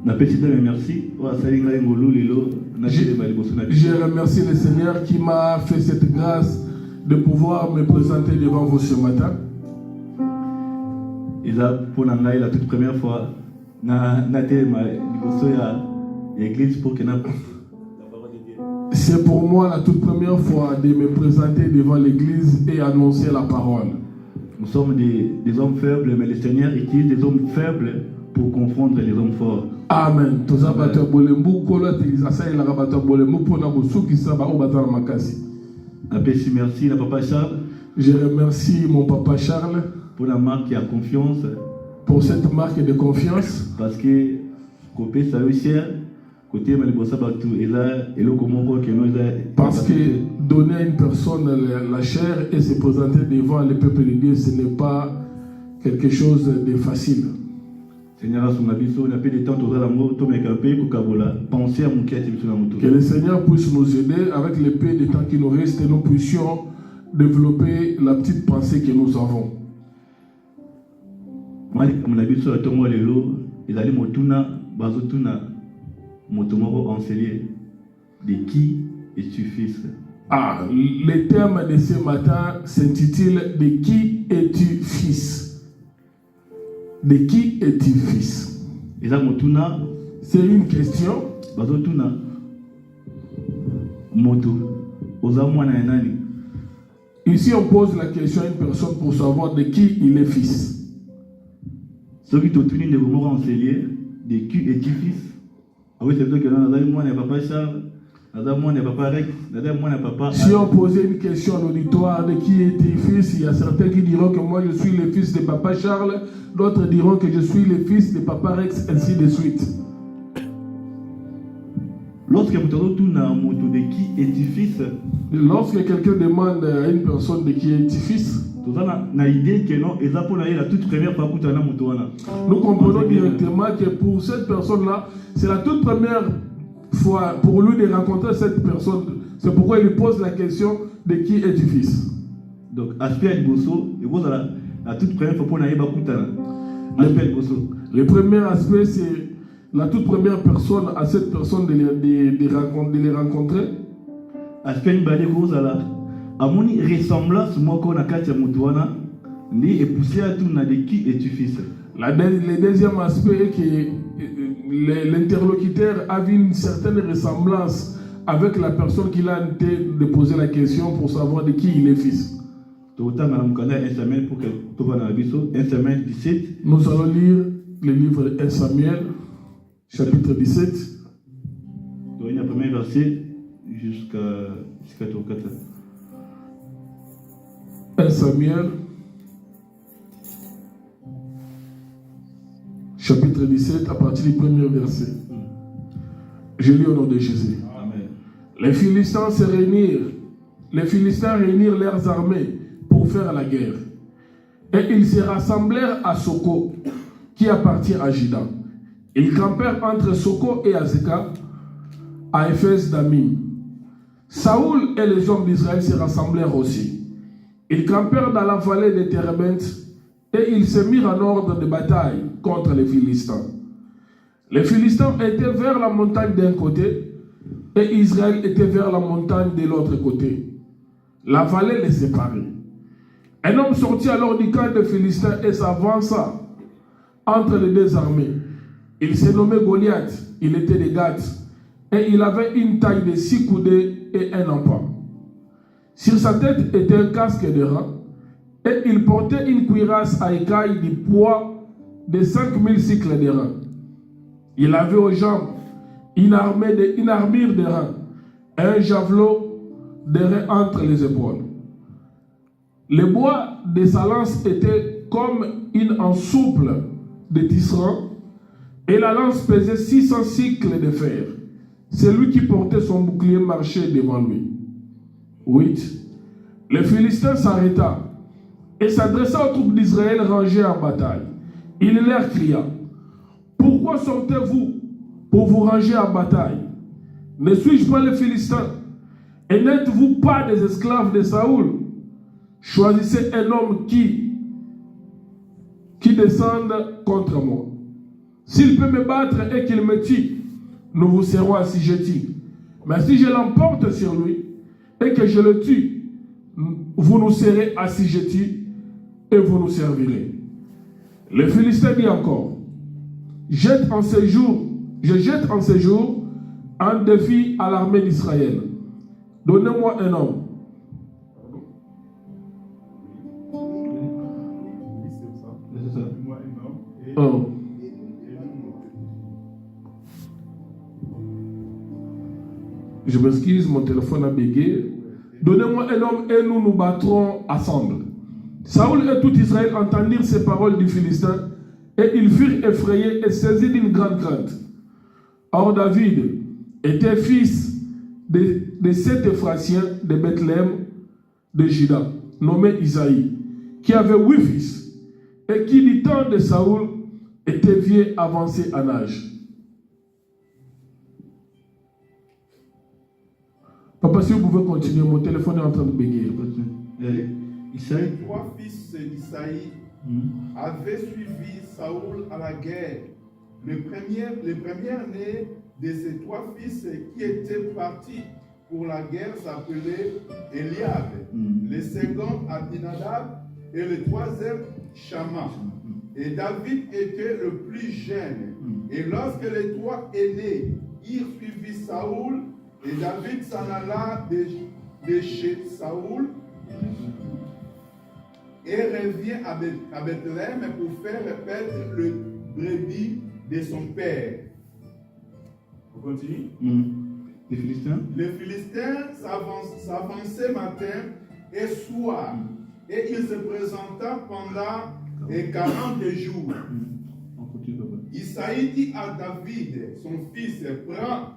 Je remercie le Seigneur qui m'a fait cette grâce de pouvoir me présenter devant vous ce matin. Et là, pour la toute première fois, c'est pour moi la toute première fois de me présenter devant l'église et annoncer la parole. Nous sommes des hommes faibles, mais le Seigneur utilise des hommes faibles pour confondre les hommes forts. Amen. Merci à Papa Charles. Je remercie mon Papa Charles pour la marque qui a confiance. Pour cette marque de confiance. Parce que parce que donner à une personne la chair et se présenter devant le peuple de Dieu, ce n'est pas quelque chose de facile. Que le Seigneur puisse nous aider avec le peu de temps qui nous reste et nous puissions développer la petite pensée que nous avons. De qui es-tu fils? Le thème de ce matin s'intitule De qui es-tu fils? De qui es-tu fils? C'est une question. Ici on pose la question à une personne pour savoir de qui il est fils. De qui es-tu fils? Ah oui, c'est vrai que là, moi, n'est pas Charles. Si on posait une question à l'auditoire de qui est-il fils, il y a certains qui diront que moi je suis le fils de Papa Charles, d'autres diront que je suis le fils de Papa Rex, ainsi de suite. Lorsque quelqu'un demande à une personne de qui est-il fils, nous comprenons directement que pour cette personne-là, c'est la toute première fois pour lui de rencontrer cette personne. C'est pourquoi il lui pose la question de qui es-tu fils. Donc, aspect Bosso, la toute première fois pour nous. Le premier aspect, c'est la toute première personne à cette personne de les rencontrer. Aspect Amoni ressemblance moi qu'on a katia mutuana ni époussé à tout na de qui es-tu fils. Le deuxième aspect est que l'interlocuteur a vu une certaine ressemblance avec la personne qui l'a de poser la question pour savoir de qui il est fils. Nous allons lire le livre de 1 Samuel, chapitre 17. Le premier verset jusqu'à 4. 1 Samuel, chapitre 17, à partir du premier verset. Je lis au nom de Jésus. Amen. Les Philistins réunirent leurs armées pour faire la guerre. Et ils se rassemblèrent à Soko, qui appartient à Juda. Ils campèrent entre Soko et Azeka, à Éphès d'Amim. Saoul et les hommes d'Israël se rassemblèrent aussi. Ils campèrent dans la vallée de Térebinth et ils se mirent en ordre de bataille contre les Philistins. Les Philistins étaient vers la montagne d'un côté et Israël était vers la montagne de l'autre côté. La vallée les séparait. Un homme sortit alors du camp des Philistins et s'avança entre les deux armées. Il se nommait Goliath, il était de Gath et il avait une taille de 6 coudées et un empan. Sur sa tête était un casque de rang et il portait une cuirasse à écailles du poids de 5000 cycles de rang. Il avait aux jambes une armure de rang et un javelot de rang entre les épaules. Le bois de sa lance était comme une ensouple de tisserand et la lance pesait 600 cycles de fer. Celui qui portait son bouclier marchait devant lui. 8. Le Philistin s'arrêta et s'adressa aux troupes d'Israël rangées en bataille. Il leur cria: pourquoi sortez-vous pour vous ranger en bataille? Ne suis-je pas le Philistin? Et n'êtes-vous pas des esclaves de Saoul? Choisissez un homme qui descende contre moi. S'il peut me battre et qu'il me tue, nous vous serons assujettis. Mais si je l'emporte sur lui et que je le tue, vous nous serez assujettis et vous nous servirez. Le Philistin dit encore, je jette en ce jour un défi à l'armée d'Israël. Donnez-moi un homme. Oh. Je m'excuse, mon téléphone a bégayé. Donnez-moi un homme et nous nous battrons ensemble. Saoul et tout Israël entendirent ces paroles du Philistin et ils furent effrayés et saisis d'une grande crainte. Or David était fils de cet Ephratien de Bethléem de Juda, nommé Isaïe, qui avait 8 fils et qui du temps de Saoul était vieux avancé en âge. Papa, si vous pouvez continuer, mon téléphone est en train de bégayer. Isaïe. Les 3 fils d'Isaïe avaient suivi Saoul à la guerre. Le premier-né de ces 3 fils qui étaient partis pour la guerre s'appelait Eliab. Le second Abinadab et le troisième Shama. Et David était le plus jeune. Et lorsque les 3 aînés eurent suivi Saoul, et David s'en alla de chez Saoul et revient à Bethléem pour faire paître le brebis de son père. On continue. Les Philistins. Les Philistins s'avançaient matin et soir, et ils se présentaient pendant 40 jours. Isaïe dit à David, son fils, prends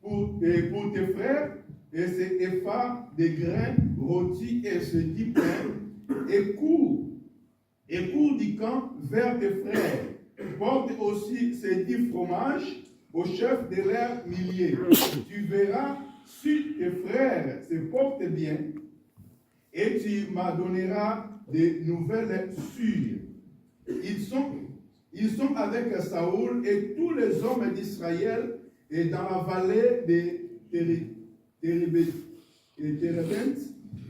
pour tes frères et ces épha de grains rôtis et ce 10 pains, et cours du camp vers tes frères. Porte aussi ces 10 fromages au chef de leurs milliers. Tu verras si tes frères se portent bien, et tu m'en donneras des nouvelles sûres. Ils sont avec Saoul et tous les hommes d'Israël et dans la vallée de Térébent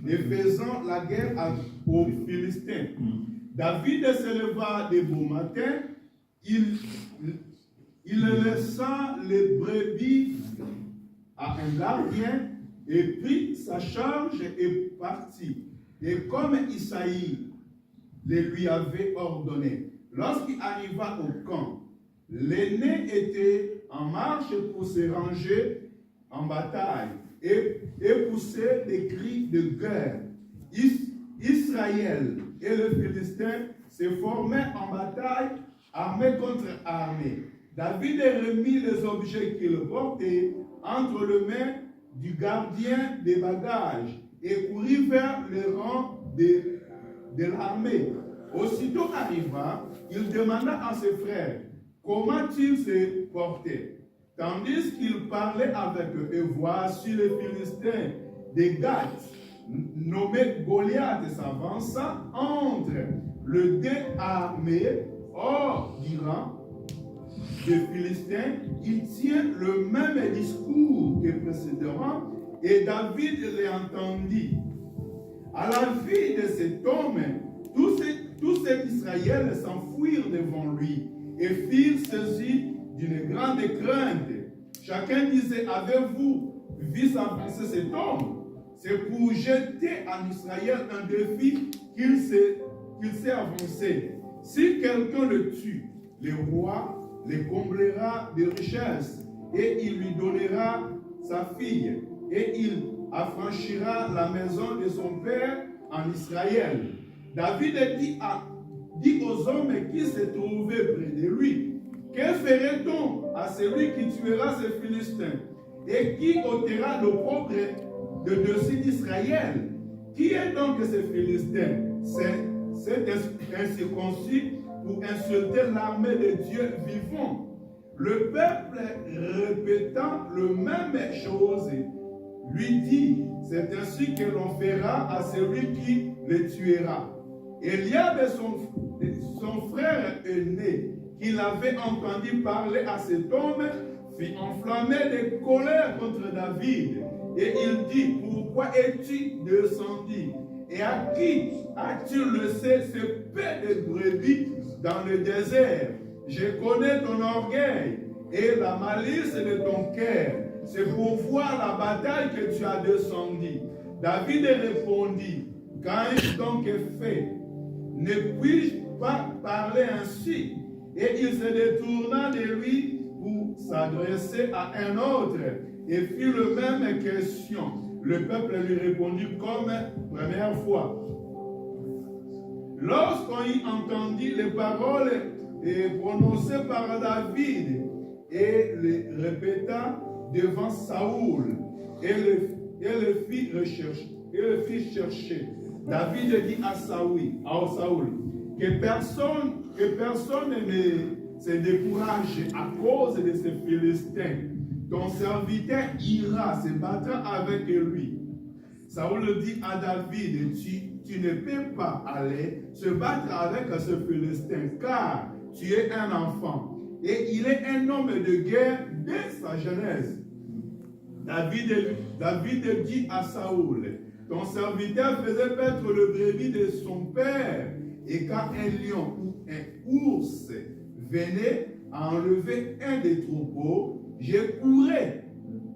et faisant la guerre aux Philistins. David se leva de beau matin, il laissa les brebis à un gardien et prit sa charge et partit. Et comme Isaïe le lui avait ordonné, lorsqu'il arriva au camp, l'aîné était en marche pour se ranger en bataille et pousser des cris de guerre. Israël et le Philistin se formaient en bataille, armée contre armée. David remit les objets qu'il portait entre les mains du gardien des bagages et courut vers les rangs de l'armée. Aussitôt arriva, il demanda à ses frères comment ils se portaient. Tandis qu'il parlait avec eux, et voici le Philistin de Gath, nommé Goliath, s'avança entre les 2 armées hors du rang des Philistins. Il tient le même discours que précédemment, et David l'entendit. À la vue de cet homme, tous ces Israël s'enfuirent devant lui et furent saisis d'une grande crainte. Chacun disait, avez-vous vu s'avancer cet homme? C'est pour jeter en Israël un défi qu'il s'est avancé. Si quelqu'un le tue, le roi le comblera de richesses et il lui donnera sa fille et il affranchira la maison de son père en Israël. David dit aux hommes qui se trouvaient près de lui, que ferait-on à celui qui tuera ces Philistins et qui ôtera l'opprobre de dessus d'Israël? Qui est donc ce Philistin? C'est incirconcis pour insulter l'armée de Dieu vivant. Le peuple, répétant le même chose, lui dit, c'est ainsi que l'on fera à celui qui le tuera. Eliab, son frère aîné, qu'il avait entendu parler à cet homme, fit enflammer de colère contre David. Et il dit, pourquoi es-tu descendu? Et à qui as-tu laissé ce peu de brebis dans le désert? Je connais ton orgueil et la malice de ton cœur. C'est pour voir la bataille que tu as descendu. David répondit, qu'ai-je donc fait? Ne puis-je pas parler ainsi? Et il se détourna de lui pour s'adresser à un autre et fit le même question. Le peuple lui répondit comme première fois. Lorsqu'on y entendit les paroles prononcées par David, et les répéta devant Saoul, et le fit chercher. David dit à Saoul, que personne ne se décourage à cause de ces Philistins. Ton serviteur ira se battre avec lui. Saoul dit à David, tu ne peux pas aller se battre avec ce Philistin, car tu es un enfant, et il est un homme de guerre dès sa jeunesse. David dit à Saoul, ton serviteur faisait paître le brebis de son père, et quand un lion ou un ours venait à enlever un des troupeaux, je courais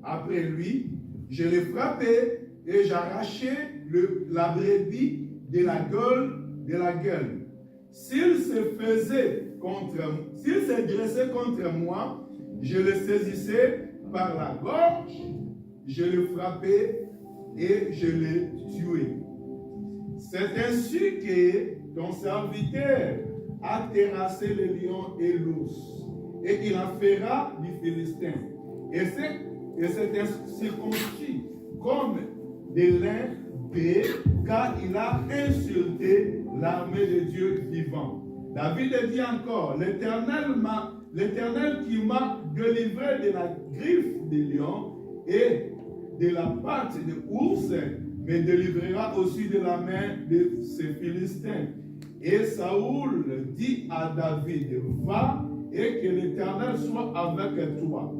après lui, je le frappais et j'arrachais la brebis de la gueule. S'il se dressait contre moi, je le saisissais par la gorge, je le frappais et je le tuais. C'est ainsi que ton serviteur a terrassé le lion et l'ours, et il en fera du Philistin. Et c'est circoncis comme de l'un d'eux, car il a insulté l'armée de Dieu vivant. David dit encore, l'Éternel qui m'a délivré de la griffe des lions et de la patte de l'ours, me délivrera aussi de la main de ces Philistins. Et Saoul dit à David, va et que l'Éternel soit avec toi.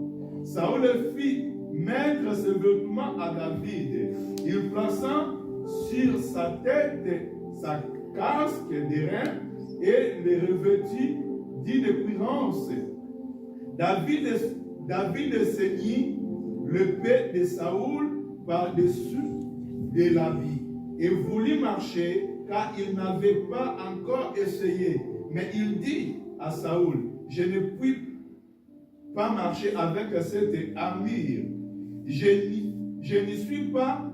Saoul fit mettre ses vêtements à David. Il plaça sur sa tête sa casque d'airain et le revêtit d'une cuirasse. David ceignit l'épée de Saoul par-dessus de l'habit et voulut marcher car il n'avait pas encore essayé. Mais il dit à Saoul, je ne puis pas marcher avec cette armure. Je n'y suis pas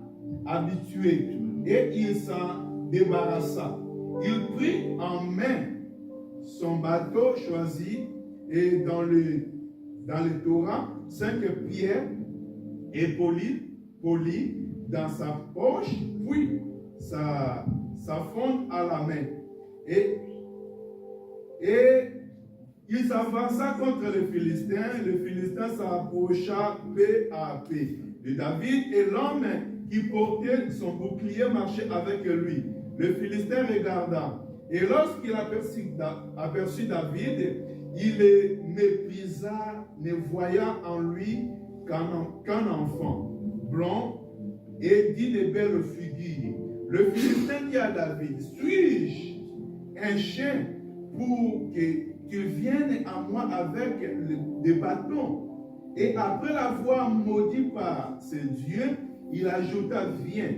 habitué. Et il s'en débarrassa. Il prit en main son bateau choisi et dans le torrent 5 pierres et polies dans sa poche, puis sa fronde à la main. Et il s'avança contre les Philistins. Le Philistin s'approcha peu à peu de David et l'homme qui portait son bouclier marchait avec lui. Le Philistin regarda et lorsqu'il aperçut David, il le méprisa, ne voyant en lui qu'un enfant blond et d'une belle figure. Le Philistin dit à David, suis-je un chien pour que tu viennes à moi avec des bâtons? Et après l'avoir maudit par ses dieux, il ajouta, viens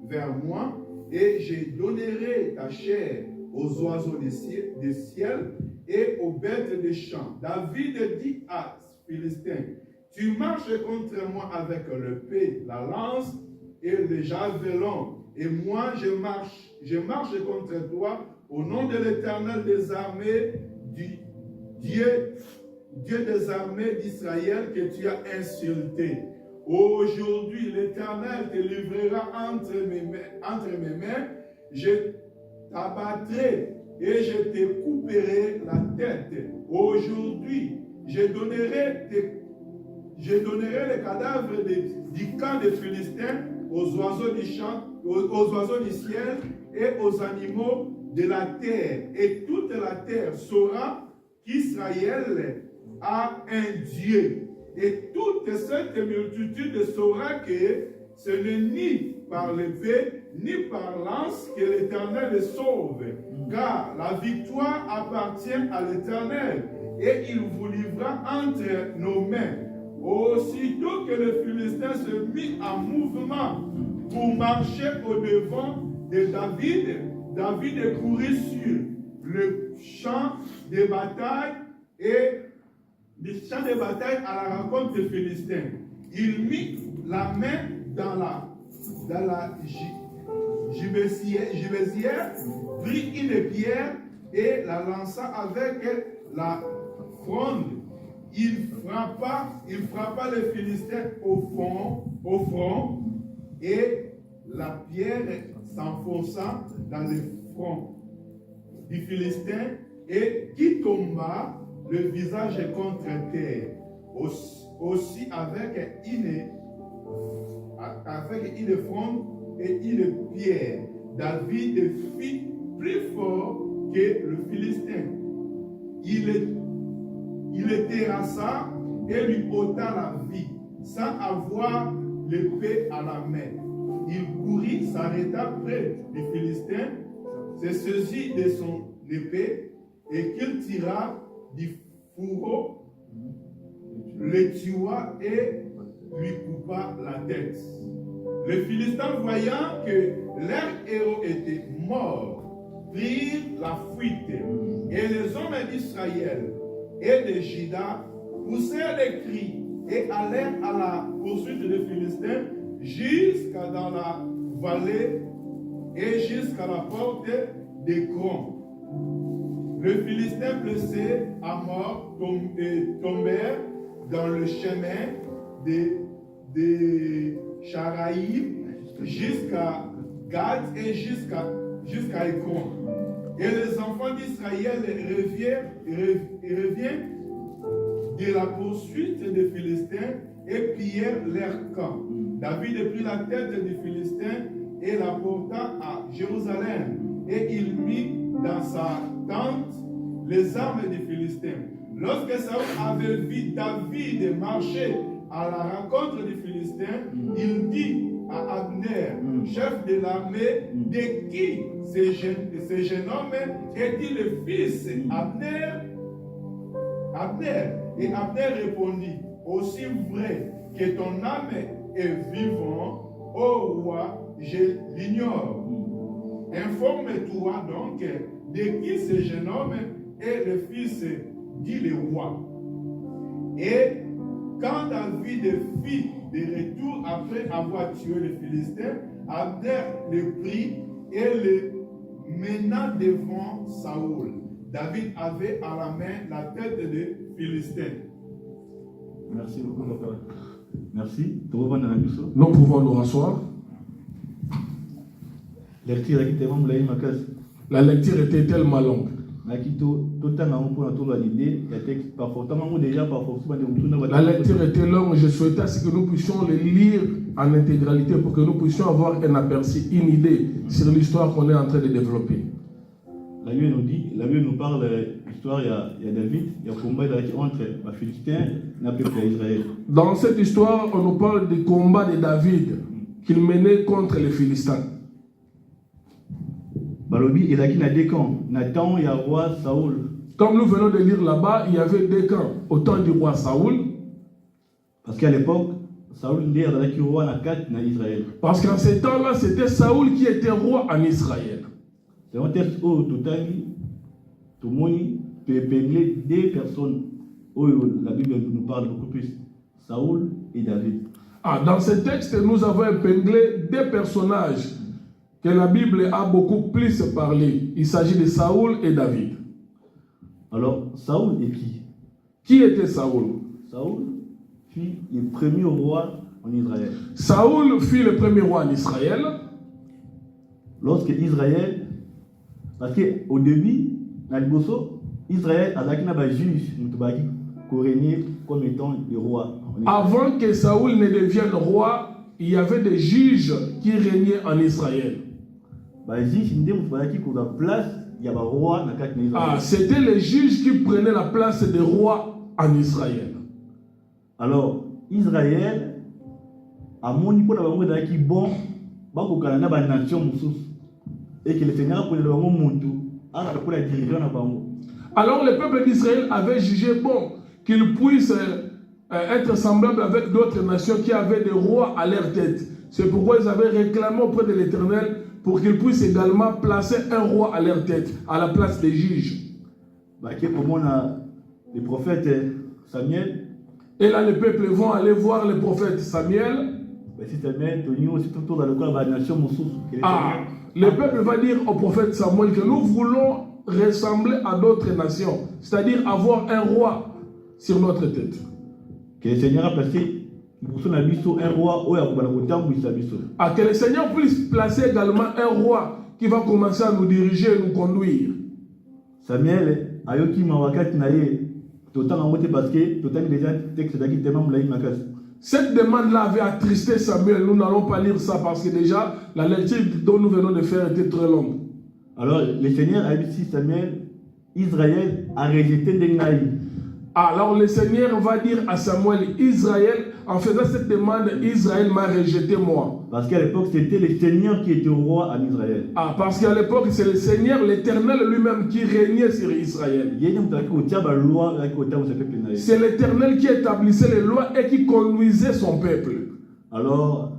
vers moi et je donnerai ta chair aux oiseaux des ciels et aux bêtes des champs. David dit à Philistin, tu marches contre moi avec l'épée, la lance et le javelin, et moi je marche contre toi au nom de l'Éternel des armées, du Dieu des armées d'Israël que tu as insulté. Aujourd'hui, l'Éternel te livrera entre mes mains, je t'abattrai et je te couperai la tête. Aujourd'hui, je donnerai le cadavre du camp des Philistins aux oiseaux du champ, aux oiseaux du ciel et aux animaux de la terre. Et toute la terre saura qu'Israël a un Dieu. Et toute cette multitude saura que ce n'est ni par l'épée, ni par lance que l'Éternel sauve. Car la victoire appartient à l'Éternel, et il vous livra entre nos mains. Aussitôt que le Philistin se mit en mouvement pour marcher au-devant de David, David courut sur le champ de bataille à la rencontre des Philistins. Il mit la main dans la gibecière, prit une pierre et la lança avec la fronde. Il frappa les Philistins au front, et la pierre s'enfonça dans le front du Philistin, et qui tomba le visage contre terre, aussi avec une fronde et une pierre. David fit plus fort que le Philistin. Il le terrassa et lui ôta la vie, sans avoir l'épée à la main. Il courut, s'arrêta près du Philistin, se saisit de son épée, et qu'il tira du fourreau, le tua et lui coupa la tête. Les Philistins, voyant que leur héros était mort, prirent la fuite, et les hommes d'Israël et de Juda poussèrent les cris et allèrent à la poursuite des Philistins jusqu'à dans la vallée et jusqu'à la porte d'Écron. Les Philistins blessés à mort tombèrent dans le chemin de Charaïm jusqu'à Gad et jusqu'à Écron. Et les enfants d'Israël reviennent de la poursuite des Philistins et pillèrent leur camp. David prit la tête des Philistins et la porta à Jérusalem, et il mit dans sa tente les armes des Philistins. Lorsque Saül avait vu David marcher à la rencontre des Philistins, il dit à Abner, chef de l'armée, de qui ce jeune homme est-il le fils Abner? Et Abner répondit, aussi vrai que ton âme est vivant, ô roi, je l'ignore. Informe-toi donc de qui ce jeune homme est le fils, dit le roi. Et quand David fit de retour après avoir tué les Philistins, Abner le prit et le mena devant Saül. David avait à la main la tête des Philistins. Merci beaucoup, papa. Merci. Nous pouvons nous rasseoir. La lecture était tellement longue. La lecture était longue. Je souhaitais que nous puissions le lire en intégralité pour que nous puissions avoir un aperçu, une idée sur l'histoire qu'on est en train de développer. La Bible nous dit, la Bible nous parle de l'histoire, il y a David, il y a un combat entre les Philistins et le peuple d'Israël. Dans cette histoire, on nous parle du combat de David qu'il menait contre les Philistins. Balobi, il y a deux camps. Nathan, il y a roi Saoul. Comme nous venons de lire là-bas, il y avait deux camps. Au temps du roi Saoul. Parce qu'à l'époque, Saoul était le roi en Israël. Parce qu'en ce temps-là, c'était Saoul qui était roi en Israël. C'est un texte où tout le monde peut épingler deux personnes où la Bible nous parle beaucoup plus. Saoul et David. Dans ce texte, nous avons épinglé deux personnages que la Bible a beaucoup plus parlé. Il s'agit de Saoul et David. Alors, Saoul est qui? Qui était Saoul? Saoul fut le premier roi en Israël. Saoul fut le premier roi en Israël. Lorsque Israël, parce qu'au début, Israël a juge qui régnait comme étant le roi. Avant que Saoul ne devienne roi, il y avait des juges qui régnaient en Israël. Les juges qui ont la place il y a un roi dans quatre Israël. Ah, c'était les juges qui prenaient la place des rois en Israël. Alors, Israël a moni pour la banque qui bon, banque Canada, la nation moussous, et que le Seigneur pour le banque montou, a pour la dirigeant la banque. Alors le peuple d'Israël avait jugé bon qu'il puisse être semblable avec d'autres nations qui avaient des rois à leur tête. C'est pourquoi ils avaient réclamé auprès de l'Éternel pour qu'ils puissent également placer un roi à leur tête, à la place des juges. Comme on a le prophète Samuel. Et là, les peuples vont aller voir le prophète Samuel. Ah, le peuple va dire au prophète Samuel que nous voulons ressembler à d'autres nations, c'est-à-dire avoir un roi sur notre tête. Que le Seigneur a placé un roi. Ah, que le Seigneur puisse placer également un roi qui va commencer à nous diriger et nous conduire. Samuel a yoki mawakati na ye total en moté parce que total déjà texte d'aki tellement la makas. Cette demande-là avait attristé Samuel. Nous n'allons pas lire ça parce que déjà la lecture dont nous venons de faire était très longue. Alors le Seigneur a dit Samuel, Israël a rejeté Dengaï. Alors le Seigneur va dire à Samuel, Israël, en faisant cette demande, Israël m'a rejeté moi. Parce qu'à l'époque, c'était le Seigneur qui était roi en Israël. Ah, parce qu'à l'époque, c'est le Seigneur, l'Éternel lui-même qui régnait sur Israël. C'est l'Éternel qui établissait les lois et qui conduisait son peuple. Alors,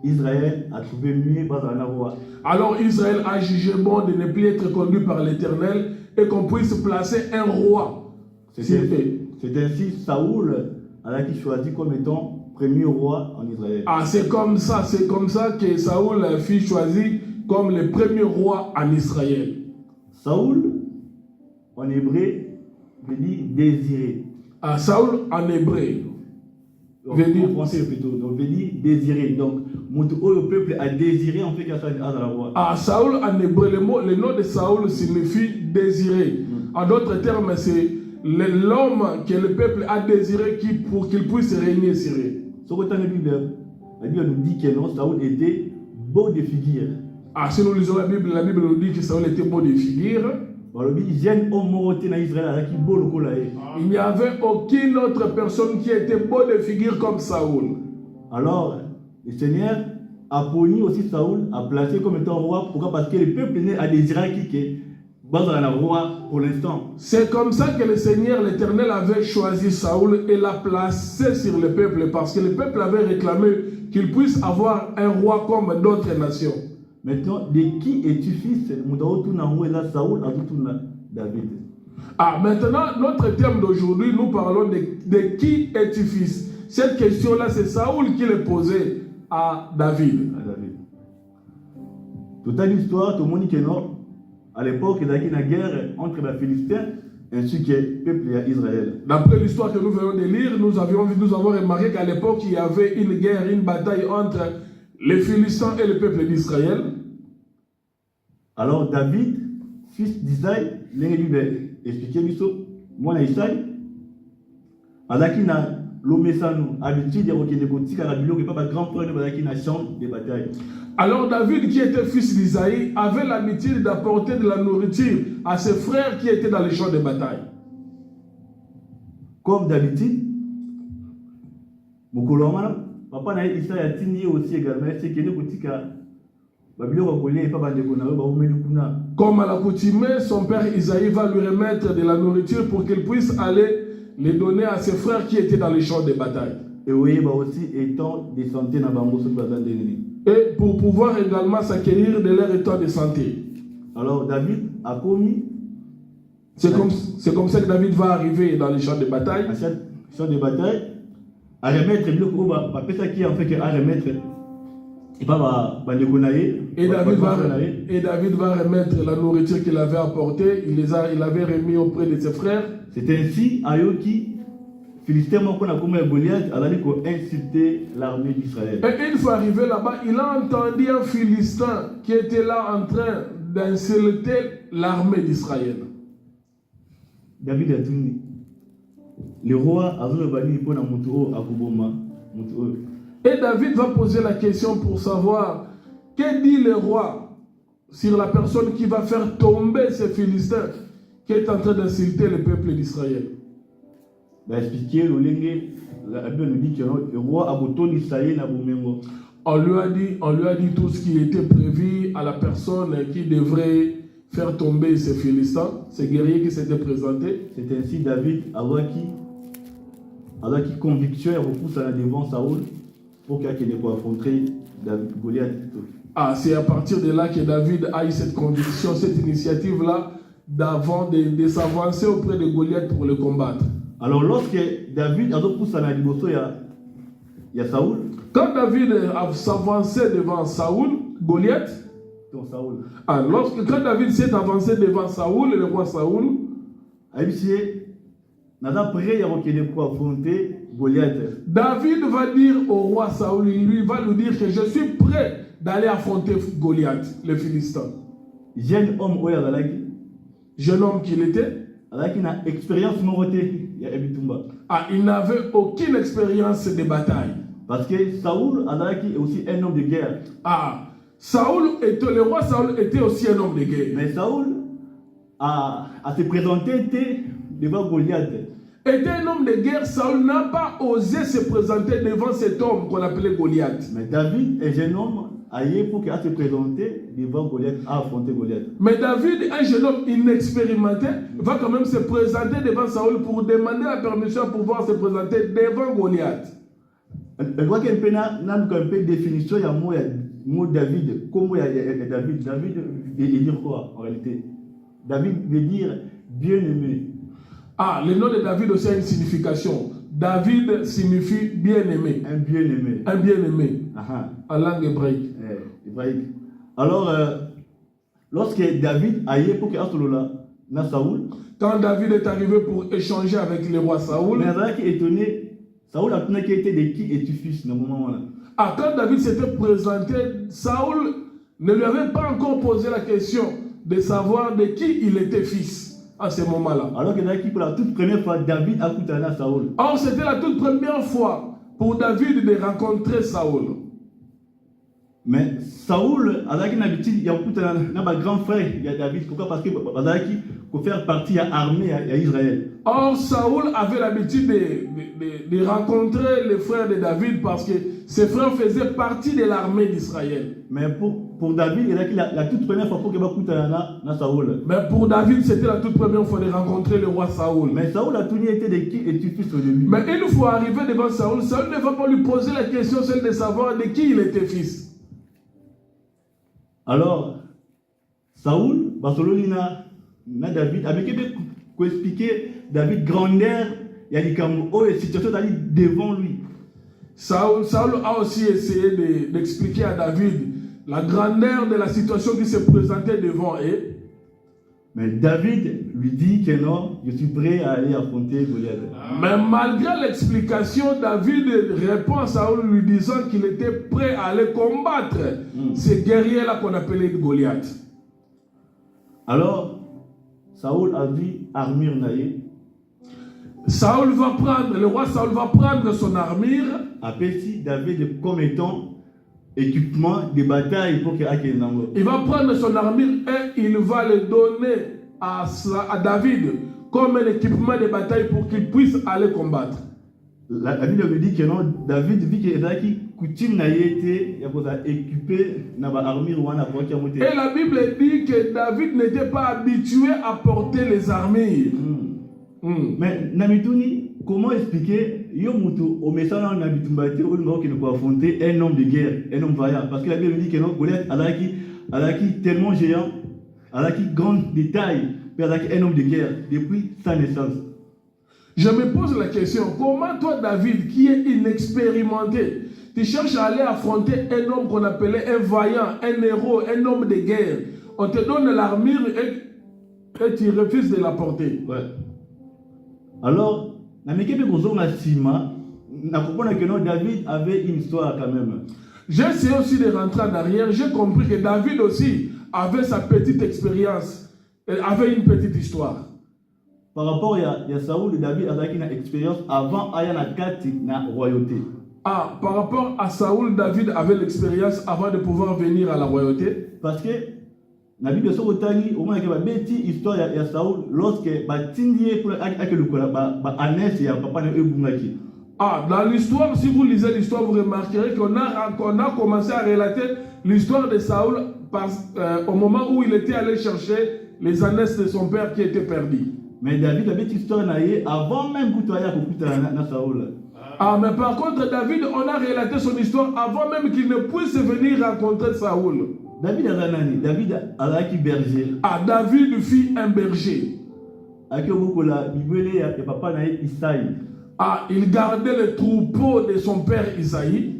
Israël a trouvé mieux dans la roi. Alors Israël a jugé bon de ne plus être conduit par l'Éternel et qu'on puisse placer un roi. C'est ainsi Saoul a été choisi comme étant premier roi en Israël. Ah, c'est comme ça que Saoul fut choisi comme le premier roi en Israël. Saoul, en hébreu, veut dire désiré. Ah, Saoul en hébreu veut dire en français plutôt, donc veut dire désiré. Donc, le peuple a désiré en fait qu'il y a un roi. Ah, Saoul en hébreu, le nom de Saoul signifie désiré. En d'autres termes, c'est l'homme que le peuple a désiré pour qu'il puisse régner sur eux. La Bible nous dit que non, Saoul était beau de figure. Ah, si nous lisons la Bible nous dit que Saoul était beau de figure. Il n'y avait aucune autre personne qui était beau de figure comme Saoul. Alors, le Seigneur a puni aussi Saoul, a placé comme étant roi. Pourquoi? Parce que le peuple a désiré qui roi pour l'instant. C'est comme ça que le Seigneur, l'Éternel, avait choisi Saoul et l'a placé sur le peuple parce que le peuple avait réclamé qu'il puisse avoir un roi comme d'autres nations. Maintenant, de qui es-tu fils? Saoul a David. Ah, maintenant, notre thème d'aujourd'hui, nous parlons de qui es-tu fils? Cette question-là, c'est Saoul qui l'a posée à David. Toute l'histoire, tout le monde qui non. À l'époque, il y a eu une guerre entre les Philistins ainsi que le peuple d'Israël. D'après l'histoire que nous venons de lire, nous avons remarqué qu'à l'époque, il y avait une guerre, une bataille entre les Philistins et le peuple d'Israël. Alors David, fils d'Isaïe, l'expliqué moi Isaïe, Alakina l'omesanu habitude de reconnaître Karabilo qui pas grand frère de Alakina champ de bataille. Alors David, qui était fils d'Isaïe, avait l'habitude d'apporter de la nourriture à ses frères qui étaient dans les champs de bataille. Comme d'habitude, papa n'a Isaïe a tenu aussi également, c'est que nous comme à l'accoutumée, son père Isaïe va lui remettre de la nourriture pour qu'il puisse aller les donner à ses frères qui étaient dans les champs de bataille. Et oui, aussi étant de santé dans et pour pouvoir également s'acquérir de leur état de santé. Alors David a commis. C'est comme ça que David va arriver dans les champs de bataille. À chaque champ de bataille, à remettre le qui en fait à remettre. Et David va remettre la nourriture qu'il avait apportée. Il avait remis auprès de ses frères. C'est ainsi Ayoki, Philistin, qu'on a comme Goliath, a insulté l'armée d'Israël. Et une fois arrivé là-bas, il a entendu un Philistin qui était là en train d'insulter l'armée d'Israël. David a dit, le roi a dit pour et David va poser la question pour savoir que dit le roi sur la personne qui va faire tomber ces Philistins qui est en train d'insulter le peuple d'Israël. Va expliquer le lingue, la Bible nous dit que le roi a bouton d'Israël na Bomengo. On lui a dit tout ce qui était prévu à la personne qui devrait faire tomber ces Philistins, ces guerriers qui s'étaient présentés. C'est ainsi David alors qui conviction et repousse à la devant Saoul pour qu'il ait affronter Goliath. Ah, c'est à partir de là que David a eu cette conviction, cette initiative-là, de s'avancer auprès de Goliath pour le combattre. Alors lorsque David a repoussé à la devant, il y a Saoul. Quand David a s'avancé devant Saoul, Goliath, quand David s'est avancé devant Saoul, le roi Saoul, David va dire au roi Saoul, lui va lui dire que je suis prêt d'aller affronter Goliath, le Philistin. Jeune homme qu'il était, il n'avait aucune expérience de bataille. Parce que Saoul est aussi un homme de guerre. Le roi Saoul était aussi un homme de guerre. Mais Saoul a se présenté devant Goliath. Était un homme de guerre, Saoul n'a pas osé se présenter devant cet homme qu'on appelait Goliath. Mais David, un jeune homme, pour qu'il se présenter devant Goliath, à affronter Goliath. Mais David, un jeune homme inexpérimenté, va quand même se présenter devant Saoul pour demander la permission pour pouvoir se présenter devant Goliath. Je vois qu'il y a une définition du mot David. Comment il y a David? David veut dire quoi en réalité? David veut dire bien-aimé. Le nom de David aussi a une signification. David signifie bien-aimé. Un bien-aimé. Un bien-aimé. En langue hébraïque. Alors, lorsque David a eu pour qu'il y ait Saoul, quand David est arrivé pour échanger avec le roi Saoul, mais il est étonné. Saoul a tenu qui était de qui es-tu fils dans ce moment-là? Quand David s'était présenté, Saoul ne lui avait pas encore posé la question de savoir de qui il était fils à ce moment-là. Alors que pour la toute première fois, David a écouté Saoul. Or, c'était la toute première fois pour David de rencontrer Saoul. Mais Saoul, il y a l'habitude, il y a un grand frère, il y a David. Pourquoi? Parce que pour faire partie de l'armée d'Israël. Or, Saoul avait l'habitude de rencontrer les frères de David parce que ses frères faisaient partie de l'armée d'Israël. Mais pour David, il y a la toute première fois pour qu'il ait Saoul. Mais pour David, c'était la toute première fois de rencontrer le roi Saoul. Mais Saoul a toujours été de qui es-tu fils au début. Mais une fois arrivé devant Saoul, Saoul ne va pas lui poser la question, celle de savoir de qui il était fils. Alors, Saoul, Barcelona, David, avec qui expliquer David grandeur, il y a des situations devant lui. Saoul a aussi essayé d'expliquer à David la grandeur de la situation qui se présentait devant eux. Mais David lui dit que non, je suis prêt à aller affronter Goliath. Mais malgré l'explication, David répond à Saoul lui disant qu'il était prêt à aller combattre ces guerriers-là qu'on appelait Goliath. Alors, Saoul a vu armure naïe. Le roi Saoul va prendre son armure. Appelle-t-il David comme étant équipement de bataille pour qu'il ait un amour. Il va prendre son armure et il va le donner à David comme un équipement de bataille pour qu'il puisse aller combattre. La Bible me dit que non, David vit qu'il a coutume n'a été équipé dans l'armure ou et la Bible dit que David n'était pas habitué à porter les armures. Mais Namituni, comment expliquer au message dans Nabitumbate où il peut affronter un homme de guerre, un homme vaillant? Parce que la Bible dit que non, Goliath a tellement géant, a grande détail, mais un homme de guerre depuis sa naissance. Je me pose la question, comment toi David, qui est inexpérimenté, tu cherches à aller affronter un homme qu'on appelait un vaillant, un héros, un homme de guerre. On te donne l'armure et tu refuses de la porter. Ouais. Alors, David avait une histoire quand même. J'ai essayé aussi de rentrer en arrière. J'ai compris que David aussi avait sa petite expérience. Il avait une petite histoire. Par rapport à Saoul, David avait une expérience avant la royauté. Par rapport à Saoul, David avait l'expérience avant de pouvoir venir à la royauté. Parce que La Bible so otani au moins que ba beti histoire ya Saoul lorsque ba tindie pour ake lukola ba Anès ya papa na ebungaki. Ah, dans l'histoire, si vous lisez l'histoire, vous remarquerez qu'on a commencé à relater l'histoire de Saoul au moment où il était allé chercher les ânesses de son père qui étaient perdus. Mais David avait une histoire avant même que tu aies na Saoul. Ah, mais par contre, David, on a relaté son histoire avant même qu'il ne puisse venir rencontrer Saoul. David a qui berger. Ah, David fut un berger. Ah, il gardait le troupeau de son père Isaïe.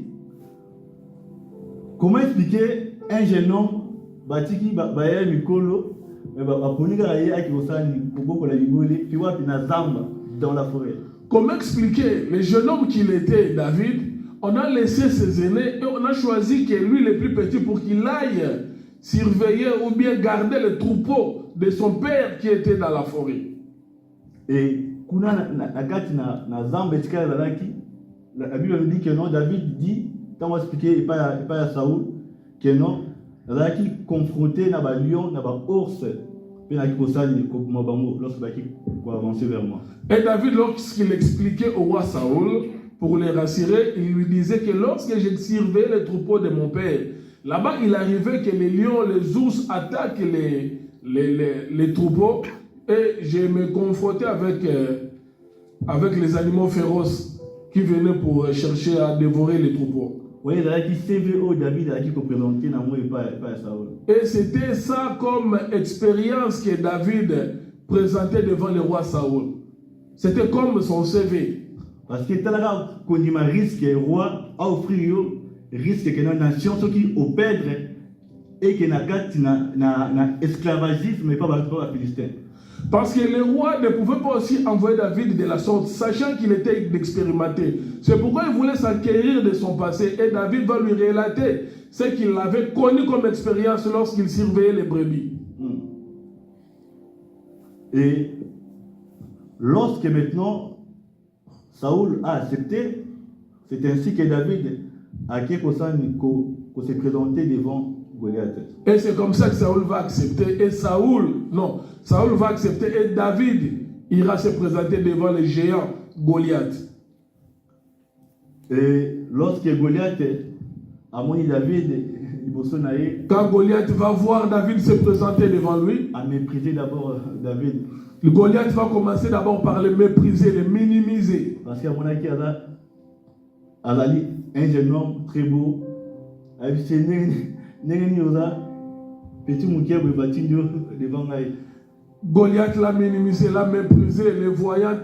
Comment expliquer un jeune homme batiki baye mikolo dans la forêt? Comment expliquer le jeune homme qu'il était, David? On a laissé ses aînés et on a choisi que lui, le plus petit, pour qu'il aille surveiller ou bien garder le troupeau de son père qui était dans la forêt. Et la Bible nous dit que non, David dit, quand on va expliquer, et pas à Saoul, que non, il a confronté un lion, un ours, lorsqu'il va avancer vers moi. Et David, lorsqu'il expliquait au roi Saoul, pour les rassurer, il lui disait que lorsque je surveillais les troupeaux de mon père, là-bas, il arrivait que les lions, les ours attaquent les troupeaux et je me confrontais avec les animaux féroces qui venaient pour chercher à dévorer les troupeaux. Oui, il y a qui CVO David qui représentait dans moi et pas Saoul. Et c'était ça comme expérience que David présentait devant le roi Saoul. C'était comme son CV. Parce que quand il y a un risque, le roi a offert un risque que la nation qui opère et que na esclavagisme mais pas la Philistin. Parce que le roi ne pouvait pas aussi envoyer David de la sorte, sachant qu'il était expérimenté. C'est pourquoi il voulait s'acquérir de son passé. Et David va lui relater ce qu'il avait connu comme expérience lorsqu'il surveillait les brebis. Et lorsque maintenant Saoul a accepté, c'est ainsi que David a s'est présenté devant Goliath. Et c'est comme ça que Saoul va accepter. Et Saoul va accepter et David ira se présenter devant le géant Goliath. Et lorsque Goliath a moni David, quand Goliath va voir David se présenter devant lui, a méprisé d'abord David. Le Goliath va commencer d'abord par le mépriser, le minimiser. Parce qu'à mon avis, un jeune homme très beau, petit moukia devant lui. Goliath l'a minimisé, l'a méprisé, le voyant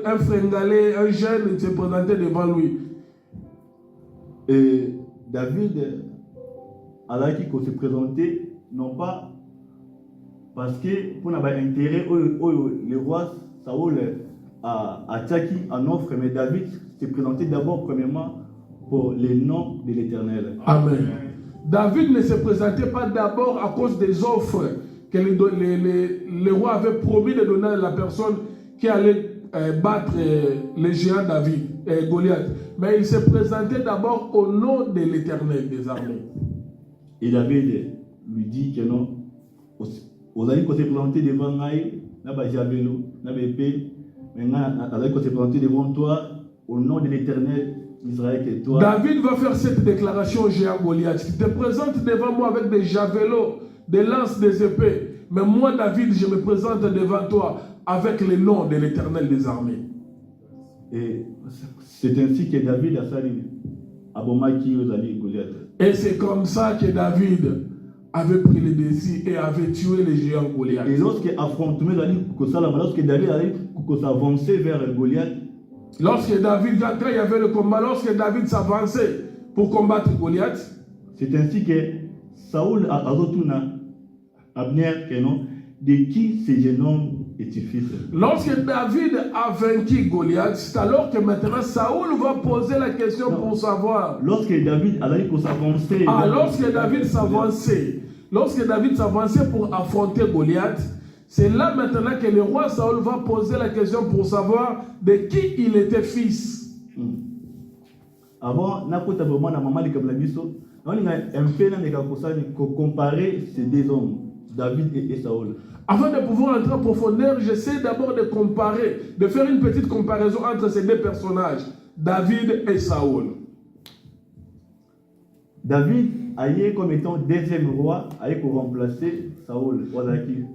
un fringalé, un jeune se présentait devant lui. Et David a qui se présentait, non pas parce que pour avoir intérêt, le roi Saoul a attaqué en offre, mais David s'est présenté d'abord, premièrement, pour le nom de l'Éternel. Amen. David ne se présentait pas d'abord à cause des offres que le roi avait promis de donner à la personne qui allait battre le géant David, Goliath. Mais il se présentait d'abord au nom de l'Éternel des armées. Et David lui dit que non, vous allez se présenter devant moi, n'a pas javelot, n'a pas épée, maintenant vous allez se présenter devant toi au nom de l'Éternel Israël que toi. David va faire cette déclaration au géant Goliath. Tu te présentes devant moi avec des javelots, des lances, des épées. Mais moi, David, je me présente devant toi avec le nom de l'Éternel des armées. Et c'est ainsi que David a sali abomaki aux Goliath. Et c'est comme ça que David avait pris le dessus et avait tué le géant Goliath. Et lorsque David allait s'avancer vers Goliath, lorsque David, quand il y avait le combat, lorsque David s'avançait pour combattre Goliath, c'est ainsi que Saoul a retourné Abner, de qui ce jeune homme est-il fils? Lorsque David a vaincu Goliath, c'est alors que maintenant Saoul va poser la question pour savoir. Lorsque David allait pour s'avancer. Lorsque David s'avançait pour affronter Goliath, c'est là maintenant que le roi Saoul va poser la question pour savoir de qui il était fils. Avant, n'importe comment, na maman de Kablabiso, on a un peu comparer ces deux hommes. David et Saül. Avant de pouvoir entrer en profondeur, j'essaie d'abord de comparer, de faire une petite comparaison entre ces deux personnages, David et Saül. David a été comme étant deuxième roi, a été pour remplacer Saül, le premier.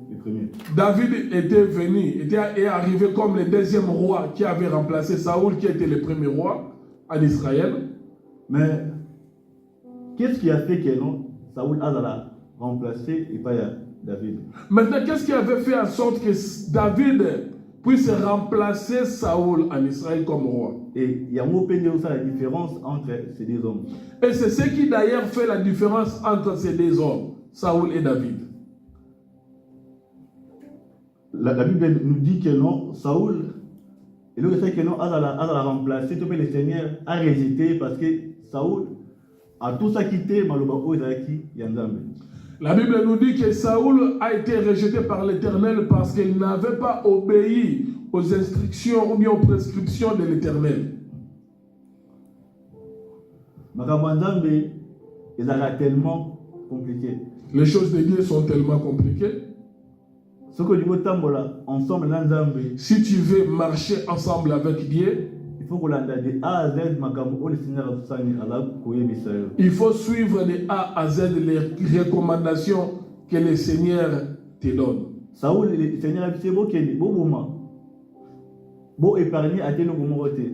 David était venu, est arrivé comme le deuxième roi qui avait remplacé Saül, qui était le premier roi en Israël. Mais qu'est-ce qui a fait que non, Saül a remplacé et pas David? Maintenant, qu'est-ce qui avait fait en sorte que David puisse remplacer Saül en Israël comme roi? Et il y a la différence entre ces deux hommes. Et c'est ce qui d'ailleurs fait la différence entre ces deux hommes, Saül et David. La Bible nous dit que non, Saül, et le fait que non, a la remplacé, tout le Seigneur a rejeté parce que Saül a tout ça quitté, malheureusement, la Bible nous dit que Saül a été rejeté par l'Éternel parce qu'il n'avait pas obéi aux instructions ou bien aux prescriptions de l'Éternel. Tellement compliqué. Les choses de Dieu sont tellement compliquées. Si tu veux marcher ensemble avec Dieu, il faut de A à Z, il faut suivre de A à Z les recommandations que le Seigneur te donne. Saül, le Seigneur a dit bon épargner à tes noms. Le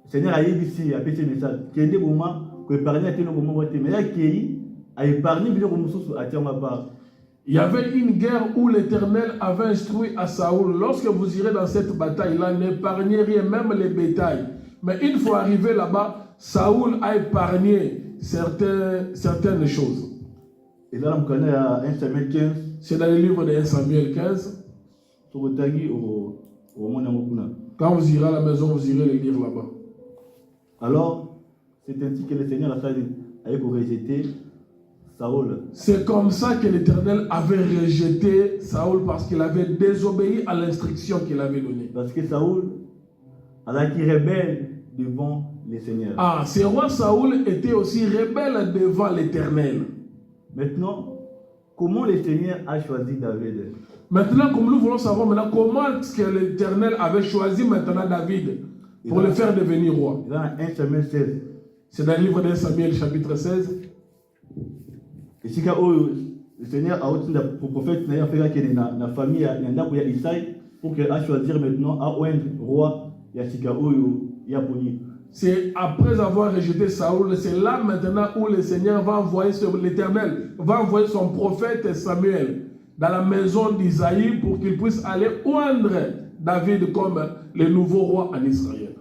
Seigneur a dit ici, a pété message, qui est des moments que épargner à tes noms, mais il a épargné à tes part. Il y avait une guerre où l'Éternel avait instruit à Saül, lorsque vous irez dans cette bataille-là, n'épargnez rien, même les bétails. Mais une fois arrivé là-bas, Saül a épargné certaines choses. Et là, on connaît à 1 Samuel 15. C'est dans le livre de 1 Samuel 15. Quand vous irez à la maison, vous irez le lire là-bas. Alors, c'est ainsi que le Seigneur a rejeté Saül. C'est comme ça que l'Éternel avait rejeté Saül parce qu'il avait désobéi à l'instruction qu'il avait donnée. Parce que Saül a été rebelle devant le Seigneur. Ah, ce roi Saül était aussi rebelle devant l'Éternel. Maintenant, comment le Seigneur a choisi David? Maintenant, comme nous voulons savoir maintenant, comment est-ce que l'Éternel avait choisi maintenant David pour le faire devenir roi? Dans 1 Samuel 16. C'est dans le livre de 1 Samuel chapitre 16. Et si le Seigneur a aussi le prophète n'a fait que la famille a Isaïe pour qu'elle a choisir maintenant à oindre roi Yaponi. C'est après avoir rejeté Saül, c'est là maintenant où le Seigneur va envoyer l'Éternel, va envoyer son prophète Samuel dans la maison d'Isaïe pour qu'il puisse aller oindre David comme le nouveau roi en Israël.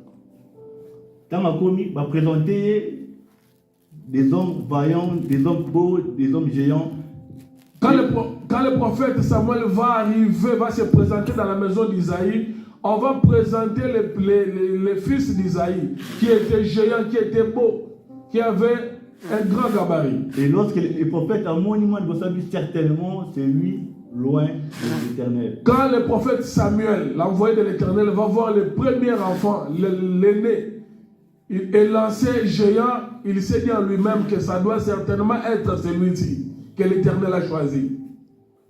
Quand on va présenter des hommes vaillants, des hommes beaux, des hommes géants. Quand le prophète Samuel va arriver, va se présenter dans la maison d'Isaïe, on va présenter les fils d'Isaïe, qui étaient géants, qui étaient beaux, qui avaient un grand gabarit. Et lorsque le prophète a monument de Bossabi, certainement, c'est lui loin de l'Éternel. Quand le prophète Samuel, l'envoyé de l'Éternel, va voir le premier enfant, l'aîné, et lancé géant, il s'est dit en lui-même que ça doit certainement être celui-ci que l'Éternel a choisi.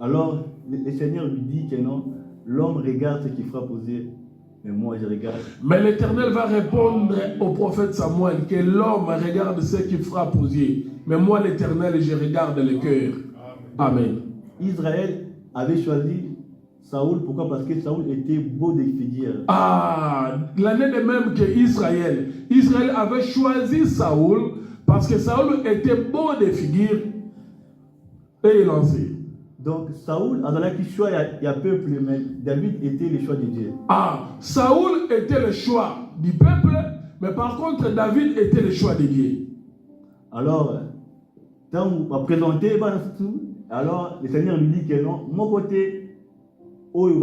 Alors, le Seigneur lui dit que non, l'homme regarde ce qu'il frappe aux yeux, mais moi je regarde. Mais l'Éternel va répondre au prophète Samuel que l'homme regarde ce qui frappe aux yeux, mais moi l'Éternel je regarde le cœur. Amen. Israël avait choisi Saül, pourquoi? Parce que Saül était beau de figure. Ah, l'année de même que Israël avait choisi Saül parce que Saül était beau de figure et il lancé. Donc Saül a qui choix il y a peuple, mais David était le choix de Dieu. Ah, Saül était le choix du peuple, mais par contre David était le choix de Dieu. Alors, quand on va présenter, alors le Seigneur lui dit que non, mon côté. Lorsque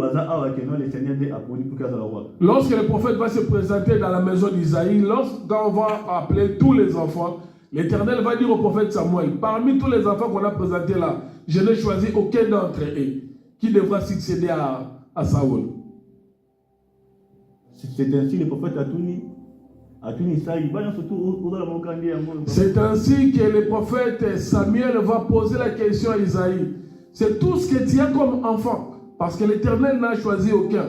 le prophète va se présenter dans la maison d'Isaïe, lorsqu'on va appeler tous les enfants, l'Éternel va dire au prophète Samuel, parmi tous les enfants qu'on a présentés là, je n'ai choisi aucun d'entre eux qui devra succéder à Saül. C'est ainsi le prophète c'est ainsi que le prophète Samuel va poser la question à Isaïe. C'est tout ce que tu as comme enfant. Parce que l'Éternel n'a choisi aucun.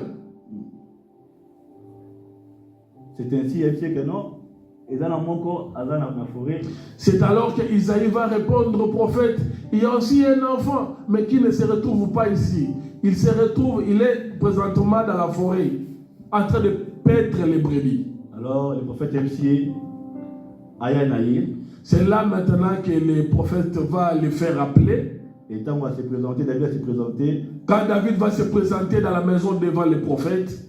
C'est ainsi que non. Et dans la forêt. C'est alors qu'Isaïe va répondre au prophète, il y a aussi un enfant, mais qui ne se retrouve pas ici. Il se retrouve, il est présentement dans la forêt, en train de paître les brebis. Alors le prophète MC Ayanaï. C'est là maintenant que le prophète va le faire appeler. Et quand David va se présenter. Quand David va se présenter dans la maison devant le prophète.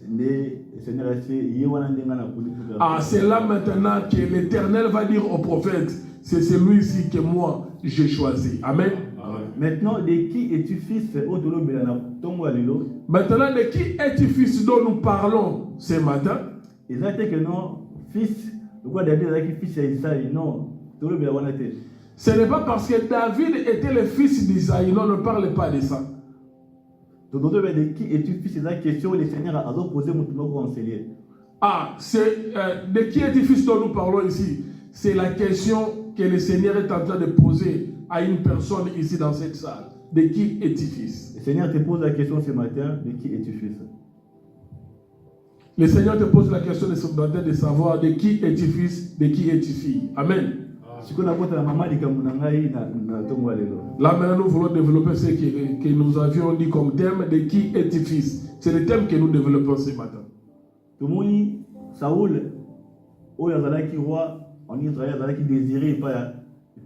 Ah, c'est là maintenant que l'Éternel va dire au prophète, c'est celui-ci que moi j'ai choisi. Amen. Maintenant, de qui es-tu fils? Maintenant, de qui es-tu fils dont nous parlons ce matin? Exactement que non, fils. Pourquoi David a dit fils d'Isaïe? Non. Ce n'est pas parce que David était le fils d'Isaïe. Non, ne parle pas de ça. De qui es-tu fils? C'est la question que le Seigneur a posée à notre conseiller. Ah, c'est de qui es-tu fils dont nous parlons ici? C'est la question que le Seigneur est en train de poser à une personne ici dans cette salle. De qui es-tu fils? Le Seigneur te pose la question ce matin, de qui es-tu fils? Le Seigneur te pose la question ce matin de savoir de qui es-tu fils, de qui es-tu fille. Amen. Là maintenant nous voulons développer ce que nous avions dit comme thème, de qui es-tu fils. C'est le thème que nous développons ce matin. Saoul, roi en Israël, qui désirait pas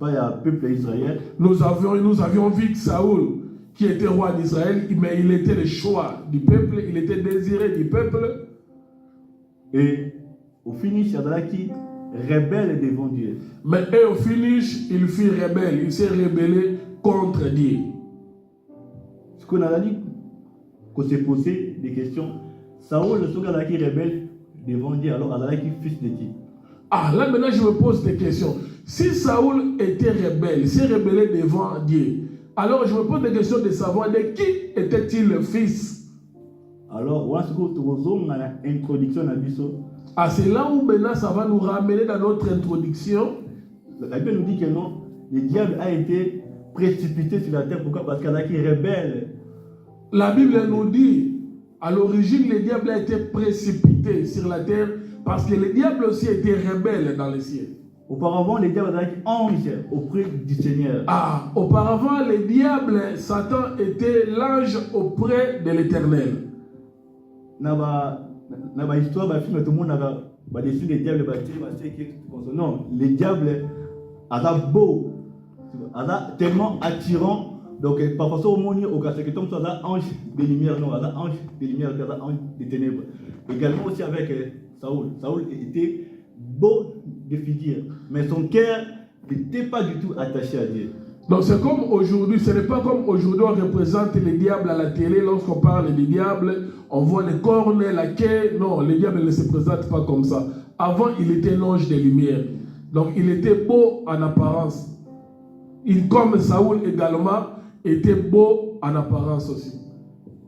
le peuple d'Israël. Nous avions vu que Saoul, qui était roi d'Israël, mais il était le choix du peuple, il était désiré du peuple. Et au finish, qui rebelle devant Dieu. Mais au finish, il fut rebelle, il s'est rebellé contre Dieu. Ce qu'on a dit, qu'on s'est posé des questions. Saoul, le souverain qui rebelle devant Dieu, alors il qui fils de qui? Ah, là maintenant je me pose des questions. Si Saoul était rebelle, il s'est rebellé devant Dieu, alors je me pose des questions de savoir de qui était-il le fils? Alors, voilà ce que nous avons introduction à Bisso. Ah, c'est là où maintenant ça va nous ramener dans notre introduction. La Bible nous dit que non, le diable a été précipité sur la terre. Pourquoi? Parce qu'il y a qui rebelle. La Bible nous dit, à l'origine, le diable a été précipité sur la terre parce que le diable aussi était rebelle dans les cieux. Auparavant, le diable était ange auprès du Seigneur. Ah, auparavant, le diable, Satan, était l'ange auprès de l'Éternel. Dans l'histoire, tout le monde a décidé le diable. Non, le diable est beau, tellement attirant. Donc, parfois, au monde, au cas que comme ça, ange de lumière, non, ange de lumière, ange de ténèbres. Également aussi avec Saoul. Saoul était beau de figure, mais son cœur n'était pas du tout attaché à Dieu. Donc c'est comme aujourd'hui, ce n'est pas comme aujourd'hui on représente le diable à la télé, lorsqu'on parle du diable, on voit les cornes, la queue. Non, le diable ne se présente pas comme ça. Avant, il était l'ange de lumière. Donc il était beau en apparence. Comme Saoul également, était beau en apparence aussi.